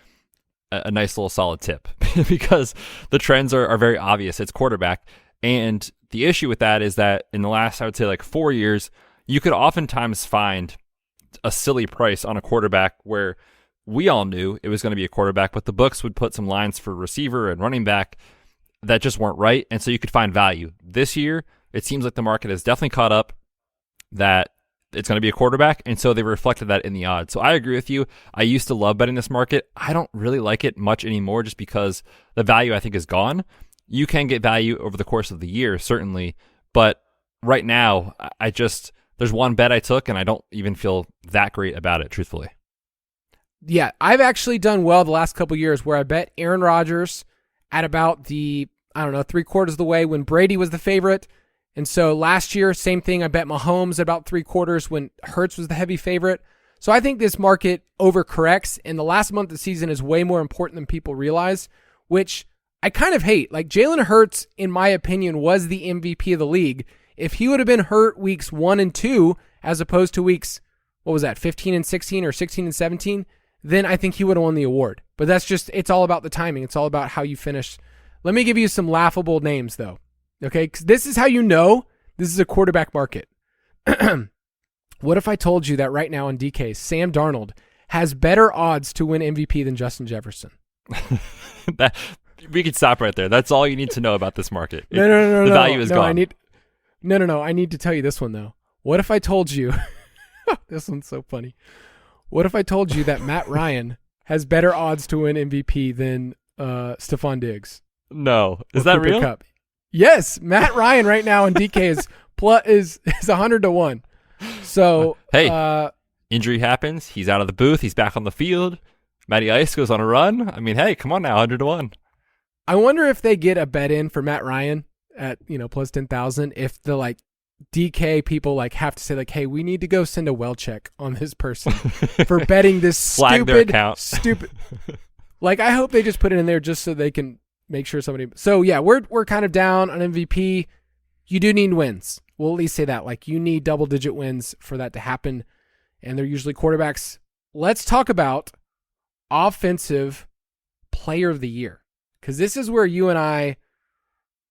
a nice little solid tip because the trends are very obvious. It's quarterback. And the issue with that is that in the last, I would say like 4 years, you could oftentimes find a silly price on a quarterback where we all knew it was going to be a quarterback, but the books would put some lines for receiver and running back that just weren't right. And so you could find value. This year, it seems like the market has definitely caught up that it's going to be a quarterback, and so they reflected that in the odds. So I agree with you. I used to love betting this market. I don't really like it much anymore just because the value, I think, is gone. You can get value over the course of the year, certainly, but right now, there's one bet I took, and I don't even feel that great about it, truthfully. Yeah, I've actually done well the last couple years where I bet Aaron Rodgers at about the, 3/4 of the way when Brady was the favorite. And so last year, same thing. I bet Mahomes at about 3/4 when Hurts was the heavy favorite. So I think this market overcorrects, and the last month of the season is way more important than people realize, which I kind of hate. Like Jalen Hurts, in my opinion, was the MVP of the league. If he would have been hurt weeks 1 and 2, as opposed to weeks, 15 and 16 or 16 and 17, then I think he would have won the award. But it's all about the timing. It's all about how you finish. Let me give you some laughable names, though. Okay, because this is how you know this is a quarterback market. What if I told you that right now in DK, Sam Darnold has better odds to win MVP than Justin Jefferson? We could stop right there. That's all you need to know about this market. No. The value is gone. I need to tell you this one, though. What if I told you... This one's so funny. What if I told you that Matt Ryan has better odds to win MVP than Stephon Diggs? No. Is that real? Cup? Yes, Matt Ryan right now in DK is 100-1. So hey, injury happens. He's out of the booth. He's back on the field. Matty Ice goes on a run. I mean, hey, come on now, 100-1. I wonder if they get a bet in for Matt Ryan at plus 10,000. If the DK people have to say hey, we need to go send a well check on this person for betting this Flag their account. stupid. I hope they just put it in there just so they can make sure somebody. So yeah, we're kind of down on MVP. You do need wins. We'll at least say that. You need double-digit wins for that to happen, and they're usually quarterbacks. Let's talk about offensive player of the year, because this is where you and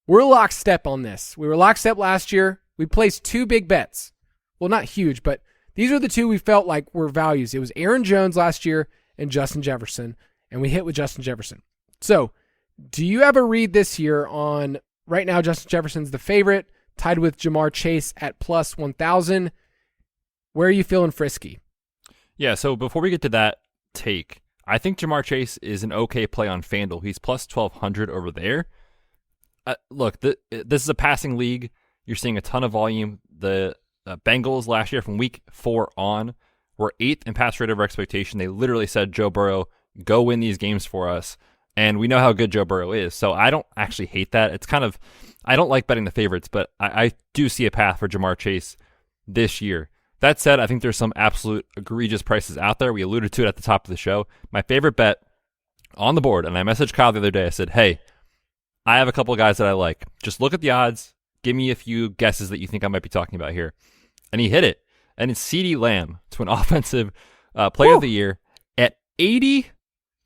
we're lockstep on this. We were lockstep last year. We placed 2 big bets. Well, not huge, but these are the 2 we felt like were values. It was Aaron Jones last year and Justin Jefferson, and we hit with Justin Jefferson. So do you have a read this year on right now Justin Jefferson's the favorite, tied with Jamar Chase at plus 1,000. Where are you feeling frisky? Yeah, so before we get to that take, I think Jamar Chase is an okay play on FanDuel. He's plus 1,200 over there. Look, this is a passing league. You're seeing a ton of volume. The Bengals last year from week 4 on were 8th in pass rate over expectation. They literally said, Joe Burrow, go win these games for us. And we know how good Joe Burrow is. So I don't actually hate that. It's kind of, I don't like betting the favorites, but I do see a path for Jamar Chase this year. That said, I think there's some absolute egregious prices out there. We alluded to it at the top of the show. My favorite bet on the board, and I messaged Kyle the other day. I said, hey, I have a couple of guys that I like. Just look at the odds. Give me a few guesses that you think I might be talking about here. And he hit it. And it's CeeDee Lamb to an offensive player of the year at 80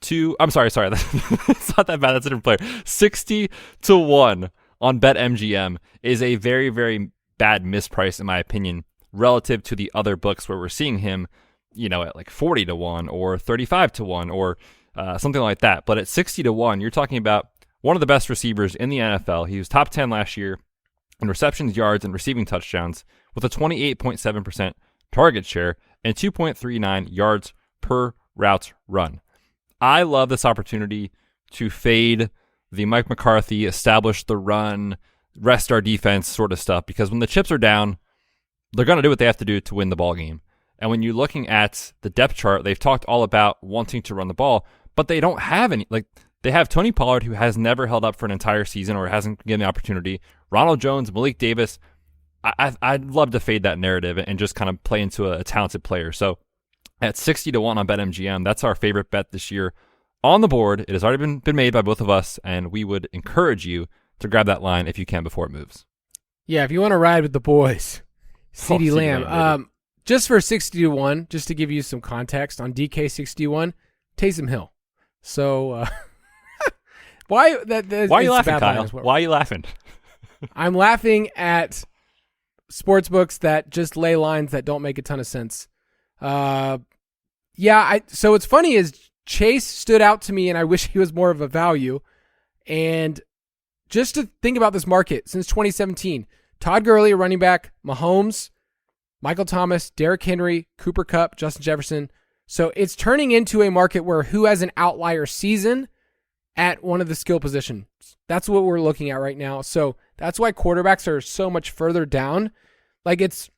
to, I'm sorry. It's not that bad. That's a different player. 60 to 1 on BetMGM is a very, very bad misprice, in my opinion, relative to the other books where we're seeing him, at like 40 to 1 or 35 to 1 or something like that. But at 60 to 1, you're talking about one of the best receivers in the NFL. He was top 10 last year in receptions, yards, and receiving touchdowns with a 28.7% target share and 2.39 yards per route run. I love this opportunity to fade the Mike McCarthy, establish the run, rest our defense sort of stuff, because when the chips are down, they're going to do what they have to do to win the ball game. And when you're looking at the depth chart, they've talked all about wanting to run the ball, but they don't have any. Like, they have Tony Pollard, who has never held up for an entire season or hasn't given the opportunity. Ronald Jones, Malik Davis. I'd love to fade that narrative and just kind of play into a talented player. So at 60 to 1 on BetMGM, that's our favorite bet this year on the board. It has already been made by both of us, and we would encourage you to grab that line if you can before it moves. Yeah, if you want to ride with the boys, CeeDee Lamb. Just for 60 to 1, just to give you some context on DK 61, Taysom Hill. So why are you laughing, Kyle? Why are you laughing? I'm laughing at sportsbooks that just lay lines that don't make a ton of sense. So what's funny is Chase stood out to me, and I wish he was more of a value. And just to think about this market since 2017, Todd Gurley, running back, Mahomes, Michael Thomas, Derrick Henry, Cooper Kupp, Justin Jefferson. So it's turning into a market where who has an outlier season at one of the skill positions. That's what we're looking at right now. So that's why quarterbacks are so much further down. Like, it's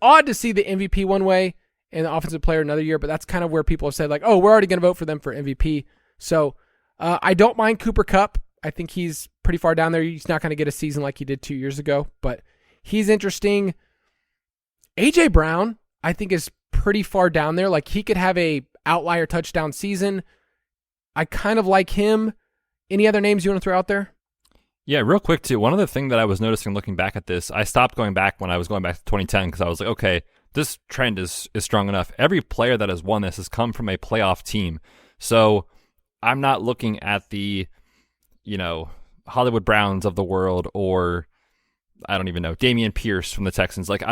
odd to see the MVP one way and the offensive player another year, but that's kind of where people have said, like, oh, we're already going to vote for them for MVP. So I don't mind Cooper Kupp. I think he's pretty far down there. He's not going to get a season like he did 2 years ago, but he's interesting. A.J. Brown, I think, is pretty far down there. Like, he could have a outlier touchdown season. I kind of like him. Any other names you want to throw out there? Yeah, real quick, too. One other thing that I was noticing looking back at this, I stopped going back when I was going back to 2010 because I was like, okay, this trend is strong enough. Every player that has won this has come from a playoff team. So I'm not looking at the, Hollywood Browns of the world, or I don't even know, Dameon Pierce from the Texans. Like,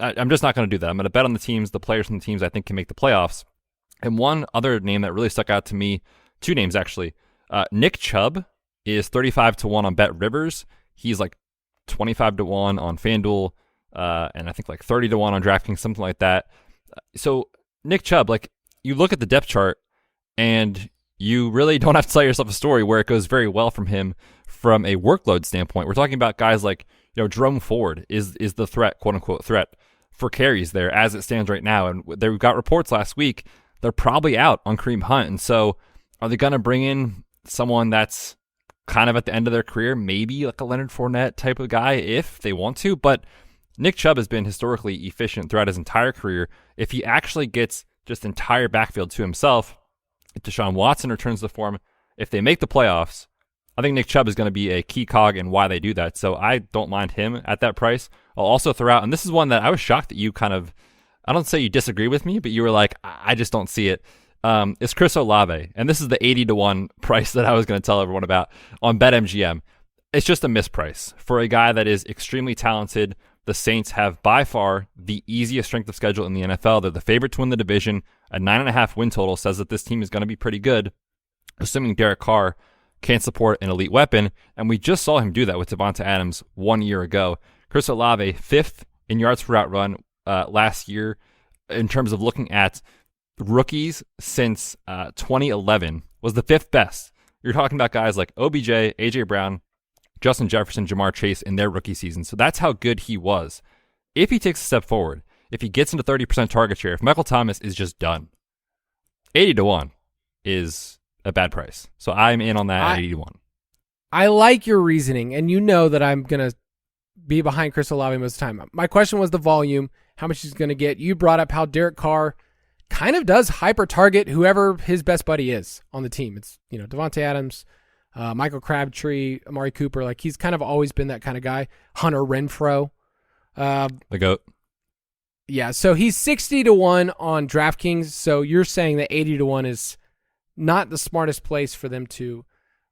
I'm just not going to do that. I'm going to bet on the teams, the players from the teams I think can make the playoffs. And one other name that really stuck out to me, two names actually. Nick Chubb is 35 to 1 on Bet Rivers. He's like 25 to 1 on FanDuel, and I think like 30 to 1 on DraftKings, something like that. So Nick Chubb, like, you look at the depth chart and you really don't have to tell yourself a story where it goes very well from him from a workload standpoint. We're talking about guys like, Jerome Ford is the threat, quote unquote threat, for carries there as it stands right now. And we got reports last week, they're probably out on Kareem Hunt. And so are they going to bring in someone that's kind of at the end of their career, maybe like a Leonard Fournette type of guy if they want to? But Nick Chubb has been historically efficient throughout his entire career. If he actually gets just entire backfield to himself, if Deshaun Watson returns to form, if they make the playoffs, I think Nick Chubb is going to be a key cog in why they do that. So I don't mind him at that price. I'll also throw out, and this is one that I was shocked that you kind of, I don't say you disagree with me, but you were like, I just don't see it. It's Chris Olave. And this is the 80 to 1 price that I was going to tell everyone about on BetMGM. It's just a misprice for a guy that is extremely talented. The Saints have by far the easiest strength of schedule in the NFL. They're the favorite to win the division. A 9.5 win total says that this team is going to be pretty good, assuming Derek Carr can't support an elite weapon. And we just saw him do that with Devonta Adams 1 year ago. Chris Olave, 5th in yards per route run last year in terms of looking at rookies since 2011, was the 5th best. You're talking about guys like OBJ, AJ Brown, Justin Jefferson, Jamar Chase in their rookie season. So that's how good he was. If he takes a step forward, if he gets into 30% target share, if Michael Thomas is just done, 80 to 1 is a bad price. So I'm in on that at 81. I like your reasoning, and you know that I'm going to be behind Chris Olave most of the time. My question was the volume, how much he's going to get. You brought up how Derek Carr kind of does hyper-target whoever his best buddy is on the team. It's, Devontae Adams, Michael Crabtree, Amari Cooper. Like, he's kind of always been that kind of guy. Hunter Renfrow. The GOAT. Yeah, so he's 60-1 on DraftKings, so you're saying that 80-1 is not the smartest place for them to.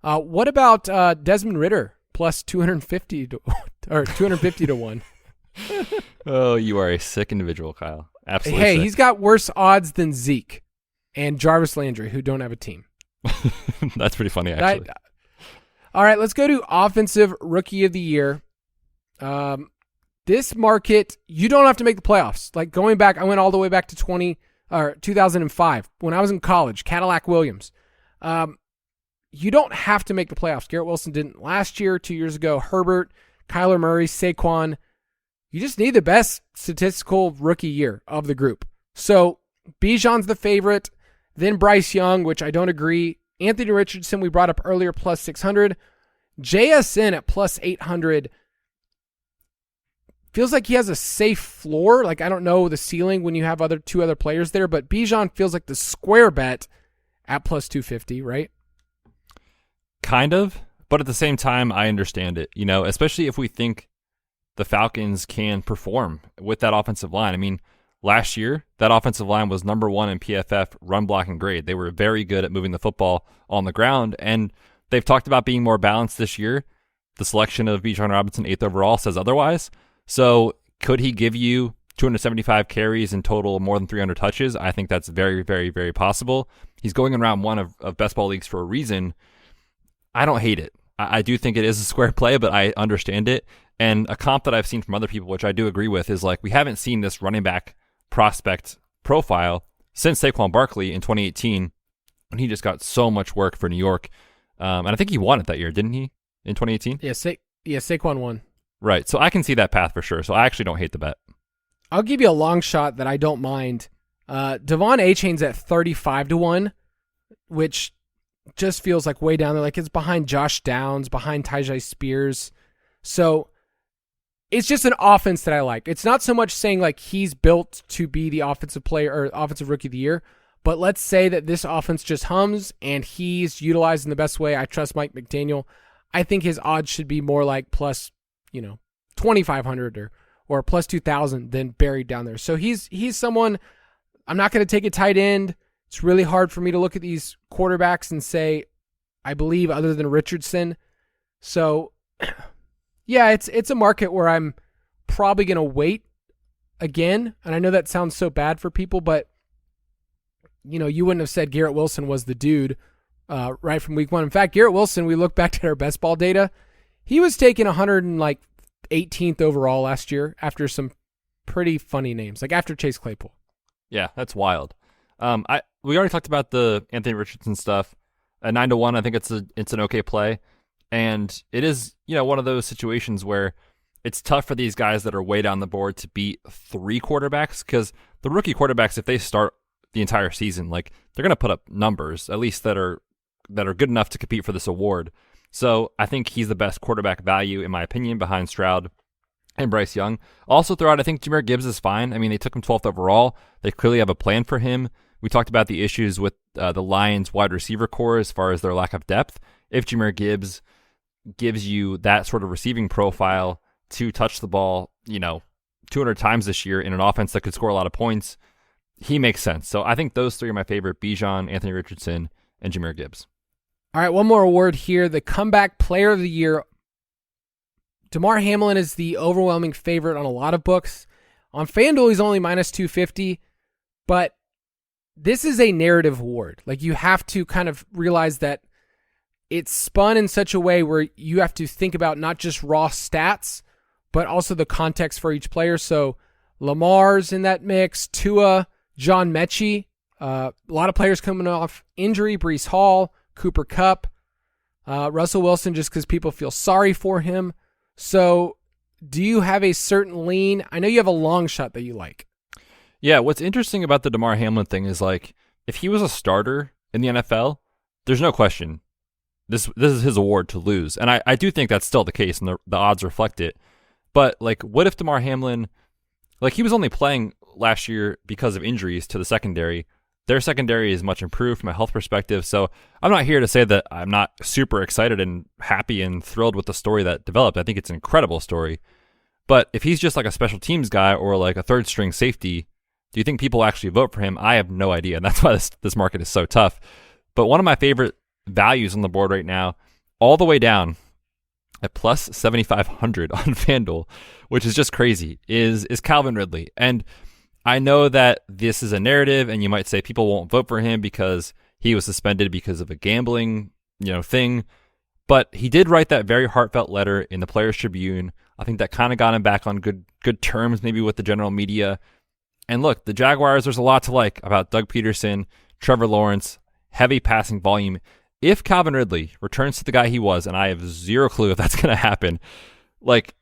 What about Desmond Ridder plus 250 to 1? Oh, you are a sick individual, Kyle. Absolutely. Hey, sick. he's got worse odds than Zeke and Jarvis Landry, who don't have a team. That's pretty funny, actually. All right, let's go to Offensive Rookie of the Year. This market, you don't have to make the playoffs. Like, going back, I went all the way back to 2005 when I was in college, Cadillac Williams. You don't have to make the playoffs. Garrett Wilson didn't last year, 2 years ago. Herbert, Kyler Murray, Saquon. You just need the best statistical rookie year of the group. So Bijan's the favorite, then Bryce Young, which I don't agree. Anthony Richardson, we brought up earlier, plus 600. JSN at plus 800. Feels like he has a safe floor. Like, I don't know the ceiling when you have two other players there, but Bijan feels like the square bet at plus 250, right? Kind of, but at the same time, I understand it, especially if we think the Falcons can perform with that offensive line. I mean, last year, that offensive line was number 1 in PFF run blocking grade. They were very good at moving the football on the ground, and they've talked about being more balanced this year. The selection of Bijan Robinson, 8th overall, says otherwise. So could he give you 275 carries in total, more than 300 touches? I think that's very, very, very possible. He's going in round 1 of best ball leagues for a reason. I don't hate it. I do think it is a square play, but I understand it. And a comp that I've seen from other people, which I do agree with, is like, we haven't seen this running back prospect profile since Saquon Barkley in 2018, when he just got so much work for New York. And I think he won it that year, didn't he, in 2018? Yeah, Saquon won. Right. So I can see that path for sure. So I actually don't hate the bet. I'll give you a long shot that I don't mind. Devon Achane's at 35-1, which just feels like way down there. Like, it's behind Josh Downs, behind Tyjae Spears. So it's just an offense that I like. It's not so much saying like he's built to be the offensive player or offensive rookie of the year, but let's say that this offense just hums and he's utilized in the best way. I trust Mike McDaniel. I think his odds should be more like plus, 2,500 or plus 2,000 than buried down there. So he's someone. I'm not going to take a tight end. It's really hard for me to look at these quarterbacks and say, I believe, other than Richardson. So, yeah, it's a market where I'm probably going to wait again. And I know that sounds so bad for people, but, you wouldn't have said Garrett Wilson was the dude right from week 1. In fact, Garrett Wilson, we look back at our best ball data, he was taken 118th overall last year after some pretty funny names, like after Chase Claypool. Yeah, that's wild. We already talked about the Anthony Richardson stuff. At 9-1, I think it's an okay play, and it is one of those situations where it's tough for these guys that are way down the board to beat 3 quarterbacks, because the rookie quarterbacks, if they start the entire season, like, they're going to put up numbers at least that are good enough to compete for this award. So I think he's the best quarterback value, in my opinion, behind Stroud and Bryce Young. Also throughout, I think Jahmyr Gibbs is fine. I mean, they took him 12th overall. They clearly have a plan for him. We talked about the issues with the Lions wide receiver core as far as their lack of depth. If Jahmyr Gibbs gives you that sort of receiving profile to touch the ball, 200 times this year in an offense that could score a lot of points, he makes sense. So I think those 3 are my favorite: Bijan, Anthony Richardson, and Jahmyr Gibbs. All right, one more award here. The Comeback Player of the Year. Damar Hamlin is the overwhelming favorite on a lot of books. On FanDuel, he's only minus 250, but this is a narrative award. Like, you have to kind of realize that it's spun in such a way where you have to think about not just raw stats, but also the context for each player. So Lamar's in that mix, Tua, John Mechie, a lot of players coming off injury, Breece Hall, Cooper Kupp, Russell Wilson, just because people feel sorry for him. So do you have a certain lean? I know you have a long shot that you like. Yeah, what's interesting about the Damar Hamlin thing is, like, if he was a starter in the NFL, there's no question this is his award to lose. And I do think that's still the case, and the odds reflect it. But, like, what if Damar Hamlin, like, he was only playing last year because of injuries to the secondary. Their secondary is much improved from a health perspective. So I'm not here to say that I'm not super excited and happy and thrilled with the story that developed. I think it's an incredible story. But if he's just like a special teams guy or like a third string safety, do you think people actually vote for him? I have no idea. And that's why this market is so tough. But one of my favorite values on the board right now, all the way down at plus 7,500 on FanDuel, which is just crazy, is Calvin Ridley. And I know that this is a narrative, and you might say people won't vote for him because he was suspended because of a gambling, thing. But he did write that very heartfelt letter in the Players Tribune. I think that kind of got him back on good terms, maybe with the general media. And look, the Jaguars, there's a lot to like about Doug Peterson, Trevor Lawrence, heavy passing volume. If Calvin Ridley returns to the guy he was, and I have zero clue if that's going to happen, like,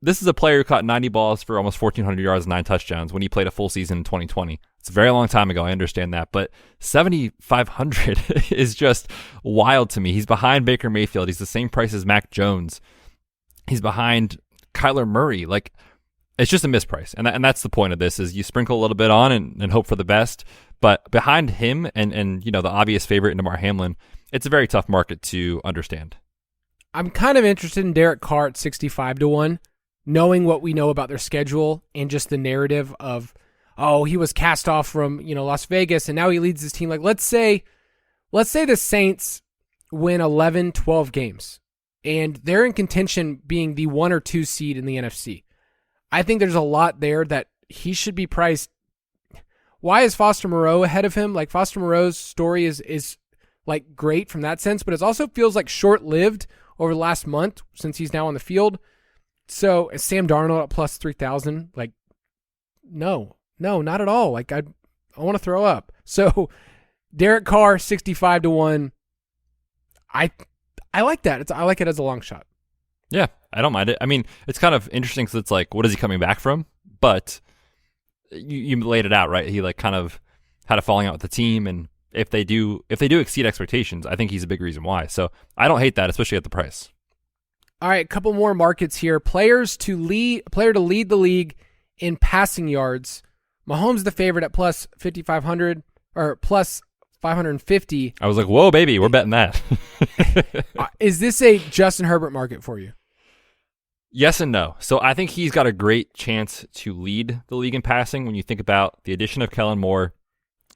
this is a player who caught 90 balls for almost 1,400 yards and 9 touchdowns when he played a full season in 2020. It's a very long time ago, I understand that, but 7,500 is just wild to me. He's behind Baker Mayfield. He's the same price as Mac Jones. He's behind Kyler Murray. Like, it's just a misprice, and that's the point of this, is you sprinkle a little bit on and hope for the best. But behind him and the obvious favorite, Damar Hamlin, it's a very tough market to understand. I'm kind of interested in Derek Carr at 65-1, knowing what we know about their schedule and just the narrative of, oh, he was cast off from Las Vegas and now he leads his team. Like, let's say the Saints win 11, 12 games and they're in contention being the 1 or 2 seed in the NFC. I think there's a lot there that he should be priced. Why is Foster Moreau ahead of him? Like, Foster Moreau's story is like great from that sense, but it also feels like short-lived over the last month since he's now on the field. So is Sam Darnold at plus 3,000? Like, no, not at all. Like, I want to throw up. So Derek Carr 65-1. I like that. I like it as a long shot. Yeah, I don't mind it. I mean, it's kind of interesting because it's like, what is he coming back from? But you laid it out, right? He like kind of had a falling out with the team, and if they do exceed expectations, I think he's a big reason why. So I don't hate that, especially at the price. All right, a couple more markets here. Player to lead the league in passing yards. Mahomes the favorite at plus 5,500 or plus 550. I was like, whoa, baby, we're betting that. Is this a Justin Herbert market for you? Yes and no. So I think he's got a great chance to lead the league in passing when you think about the addition of Kellen Moore,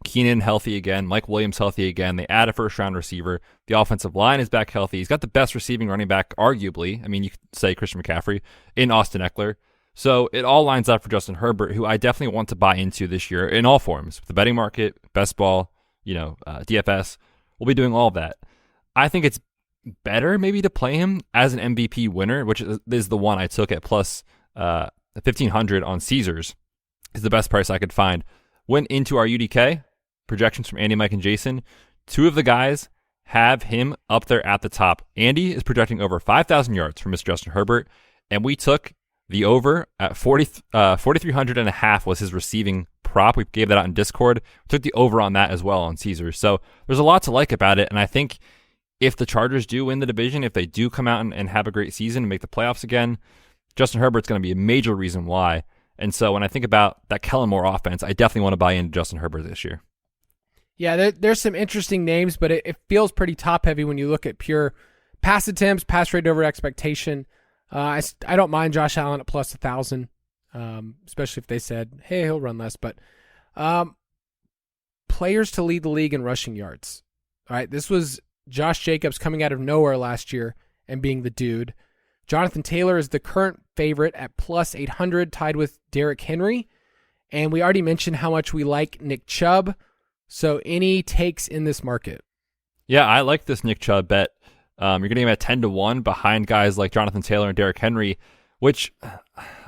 Keenan healthy again, Mike Williams healthy again. They add a first-round receiver. The offensive line is back healthy. He's got the best receiving running back, arguably. I mean, you could say Christian McCaffrey in Austin Eckler. So it all lines up for Justin Herbert, who I definitely want to buy into this year in all forms. The betting market, best ball, DFS. We'll be doing all of that. I think it's better maybe to play him as an MVP winner, which is the one I took at plus 1,500 on Caesars, is the best price I could find. Went into our UDK, projections from Andy, Mike, and Jason. 2 of the guys have him up there at the top. Andy is projecting over 5,000 yards from Mr. Justin Herbert, and we took the over at 4,300 and a half was his receiving prop. We gave that out in Discord. We took the over on that as well on Caesars. So there's a lot to like about it, and I think if the Chargers do win the division, if they do come out and have a great season and make the playoffs again, Justin Herbert's going to be a major reason why. And so when I think about that Kellen Moore offense, I definitely want to buy into Justin Herbert this year. Yeah, there's some interesting names, but it feels pretty top-heavy when you look at pure pass attempts, pass rate over expectation. I don't mind Josh Allen at plus 1,000, especially if they said, hey, he'll run less. But players to lead the league in rushing yards. All right, this was Josh Jacobs coming out of nowhere last year and being the dude. Jonathan Taylor is the current favorite at plus 800, tied with Derrick Henry. And we already mentioned how much we like Nick Chubb. So any takes in this market? Yeah, I like this Nick Chubb bet. You're getting him at 10-1 behind guys like Jonathan Taylor and Derrick Henry, which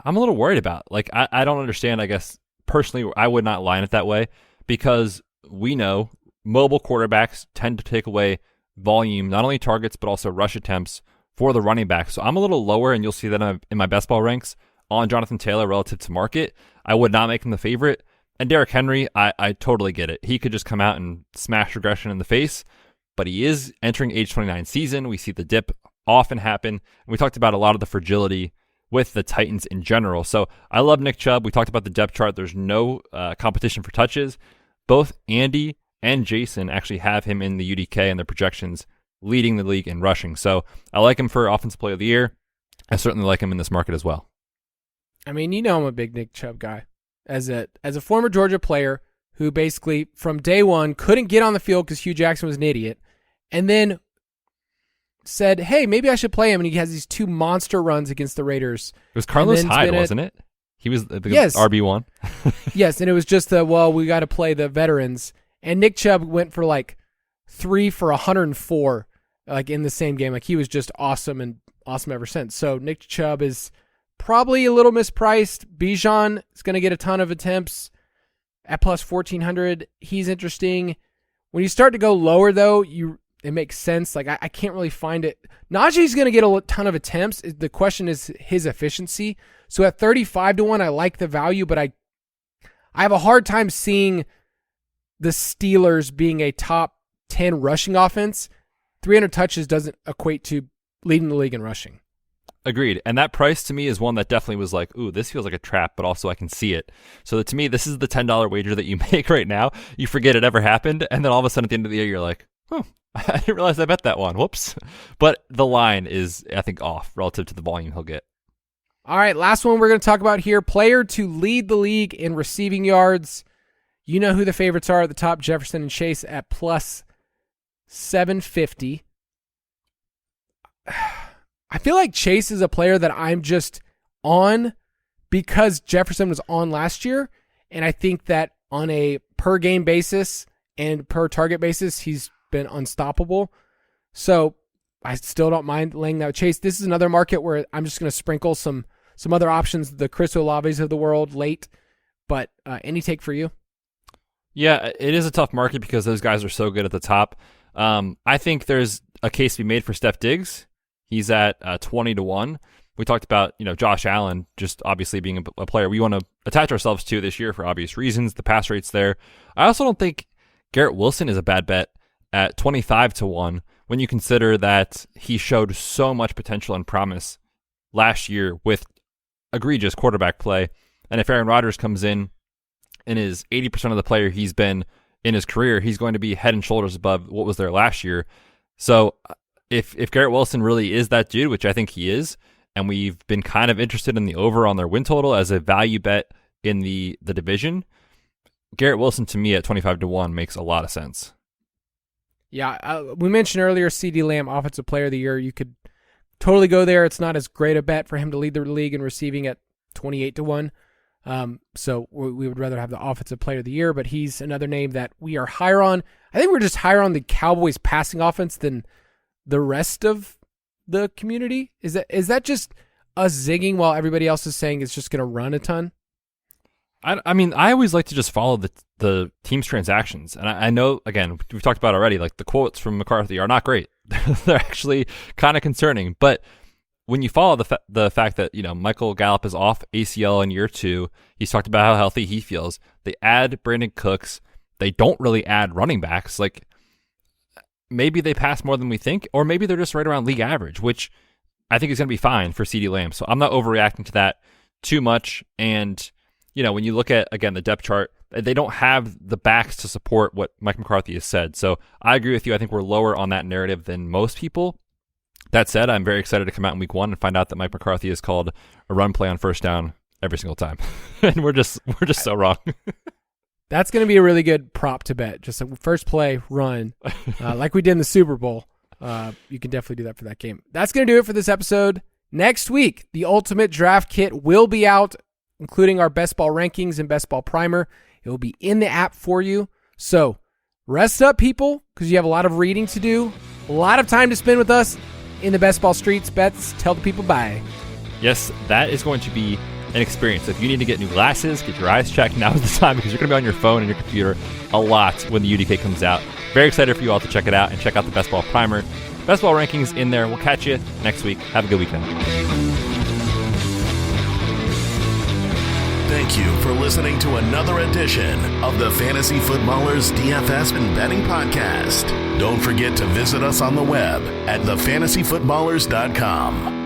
I'm a little worried about. Like, I don't understand, I guess, personally, I would not line it that way because we know mobile quarterbacks tend to take away volume, not only targets, but also rush attempts for the running back. So I'm a little lower, and you'll see that in my best ball ranks on Jonathan Taylor relative to market. I would not make him the favorite. And Derrick Henry, I totally get it. He could just come out and smash regression in the face. but he is entering age 29 season. We see the dip often happen. And we talked about a lot of the fragility with the Titans in general. So I love Nick Chubb. We talked about the depth chart. There's no competition for touches. Both Andy and Jason actually have him in the UDK and their projections leading the league in rushing. So I like him for Offensive Player of the Year. I certainly like him in this market as well. I mean, you know I'm a big Nick Chubb guy. As a former Georgia player who basically from day one couldn't get on the field because Hugh Jackson was an idiot, and then said, hey, maybe I should play him, and he has these 2 monster runs against the Raiders. It was Carlos Hyde, wasn't it? He was the RB1. Yes, and it was just we got to play the veterans. And Nick Chubb went for like 3 for 104 like in the same game. Like he was just awesome and awesome ever since. So Nick Chubb is probably a little mispriced. Bijan is going to get a ton of attempts at plus 1,400. He's interesting. When you start to go lower, though, it makes sense. Like I can't really find it. Najee's going to get a ton of attempts. The question is his efficiency. So at 35-1, I like the value, but I have a hard time seeing the Steelers being a top 10 rushing offense. 300 touches doesn't equate to leading the league in rushing. Agreed. And that price to me is one that definitely was like, ooh, this feels like a trap, but also I can see it. So to me, this is the $10 wager that you make right now. You forget it ever happened. And then all of a sudden at the end of the year, you're like, oh, I didn't realize I bet that one. Whoops. But the line is, I think, off relative to the volume he'll get. All right, last one we're going to talk about here. Player to lead the league in receiving yards. You know who the favorites are at the top, Jefferson and Chase at plus 750. I feel like Chase is a player that I'm just on because Jefferson was on last year, and I think that on a per game basis and per target basis, he's been unstoppable. So I still don't mind laying that with Chase. This is another market where I'm just going to sprinkle some other options, the Chris Olaves of the world late, but any take for you? Yeah, it is a tough market because those guys are so good at the top. I think there's a case to be made for Steph Diggs. He's at 20-1. We talked about, Josh Allen just obviously being a player we want to attach ourselves to this year for obvious reasons. The pass rate's there. I also don't think Garrett Wilson is a bad bet at 25-1 when you consider that he showed so much potential and promise last year with egregious quarterback play. And if Aaron Rodgers comes in and is 80% of the player he's been in his career, he's going to be head and shoulders above what was there last year. So if Garrett Wilson really is that dude, which I think he is, and we've been kind of interested in the over on their win total as a value bet in the division, Garrett Wilson to me at 25-1 makes a lot of sense. Yeah, we mentioned earlier CeeDee Lamb, Offensive Player of the Year. You could totally go there. It's not as great a bet for him to lead the league in receiving at 28-1. So we would rather have the Offensive Player of the Year, but he's another name that we are higher on. I think we're just higher on the Cowboys passing offense than the rest of the community. Is that just us zigging while everybody else is saying it's just going to run a ton? I mean, I always like to just follow the team's transactions. And I know, again, we've talked about already, like the quotes from McCarthy are not great. They're actually kind of concerning. But when you follow the fact that, Michael Gallup is off ACL in year 2, he's talked about how healthy he feels. They add Brandon Cooks. They don't really add running backs. Like, maybe they pass more than we think, or maybe they're just right around league average, which I think is going to be fine for CeeDee Lamb. So I'm not overreacting to that too much. And, when you look at, again, the depth chart, they don't have the backs to support what Mike McCarthy has said. So I agree with you. I think we're lower on that narrative than most people. That said, I'm very excited to come out in week 1 and find out that Mike McCarthy has called a run play on first down every single time. And we're just so wrong. That's going to be a really good prop to bet. Just a first play run, like we did in the Super Bowl. You can definitely do that for that game. That's going to do it for this episode. Next week, the Ultimate Draft Kit will be out, including our best ball rankings and best ball primer. It will be in the app for you. So rest up, people, because you have a lot of reading to do, a lot of time to spend with us in the best ball streets. Betz, tell the people bye. Yes, that is going to be an experience. If you need to get new glasses, get your eyes checked, now is the time, because you're going to be on your phone and your computer a lot when the UDK comes out. Very excited for you all to check it out and check out the best ball primer. Best ball rankings in there. We'll catch you next week. Have a good weekend. Thank you for listening to another edition of the Fantasy Footballers DFS and Betting Podcast. Don't forget to visit us on the web at thefantasyfootballers.com.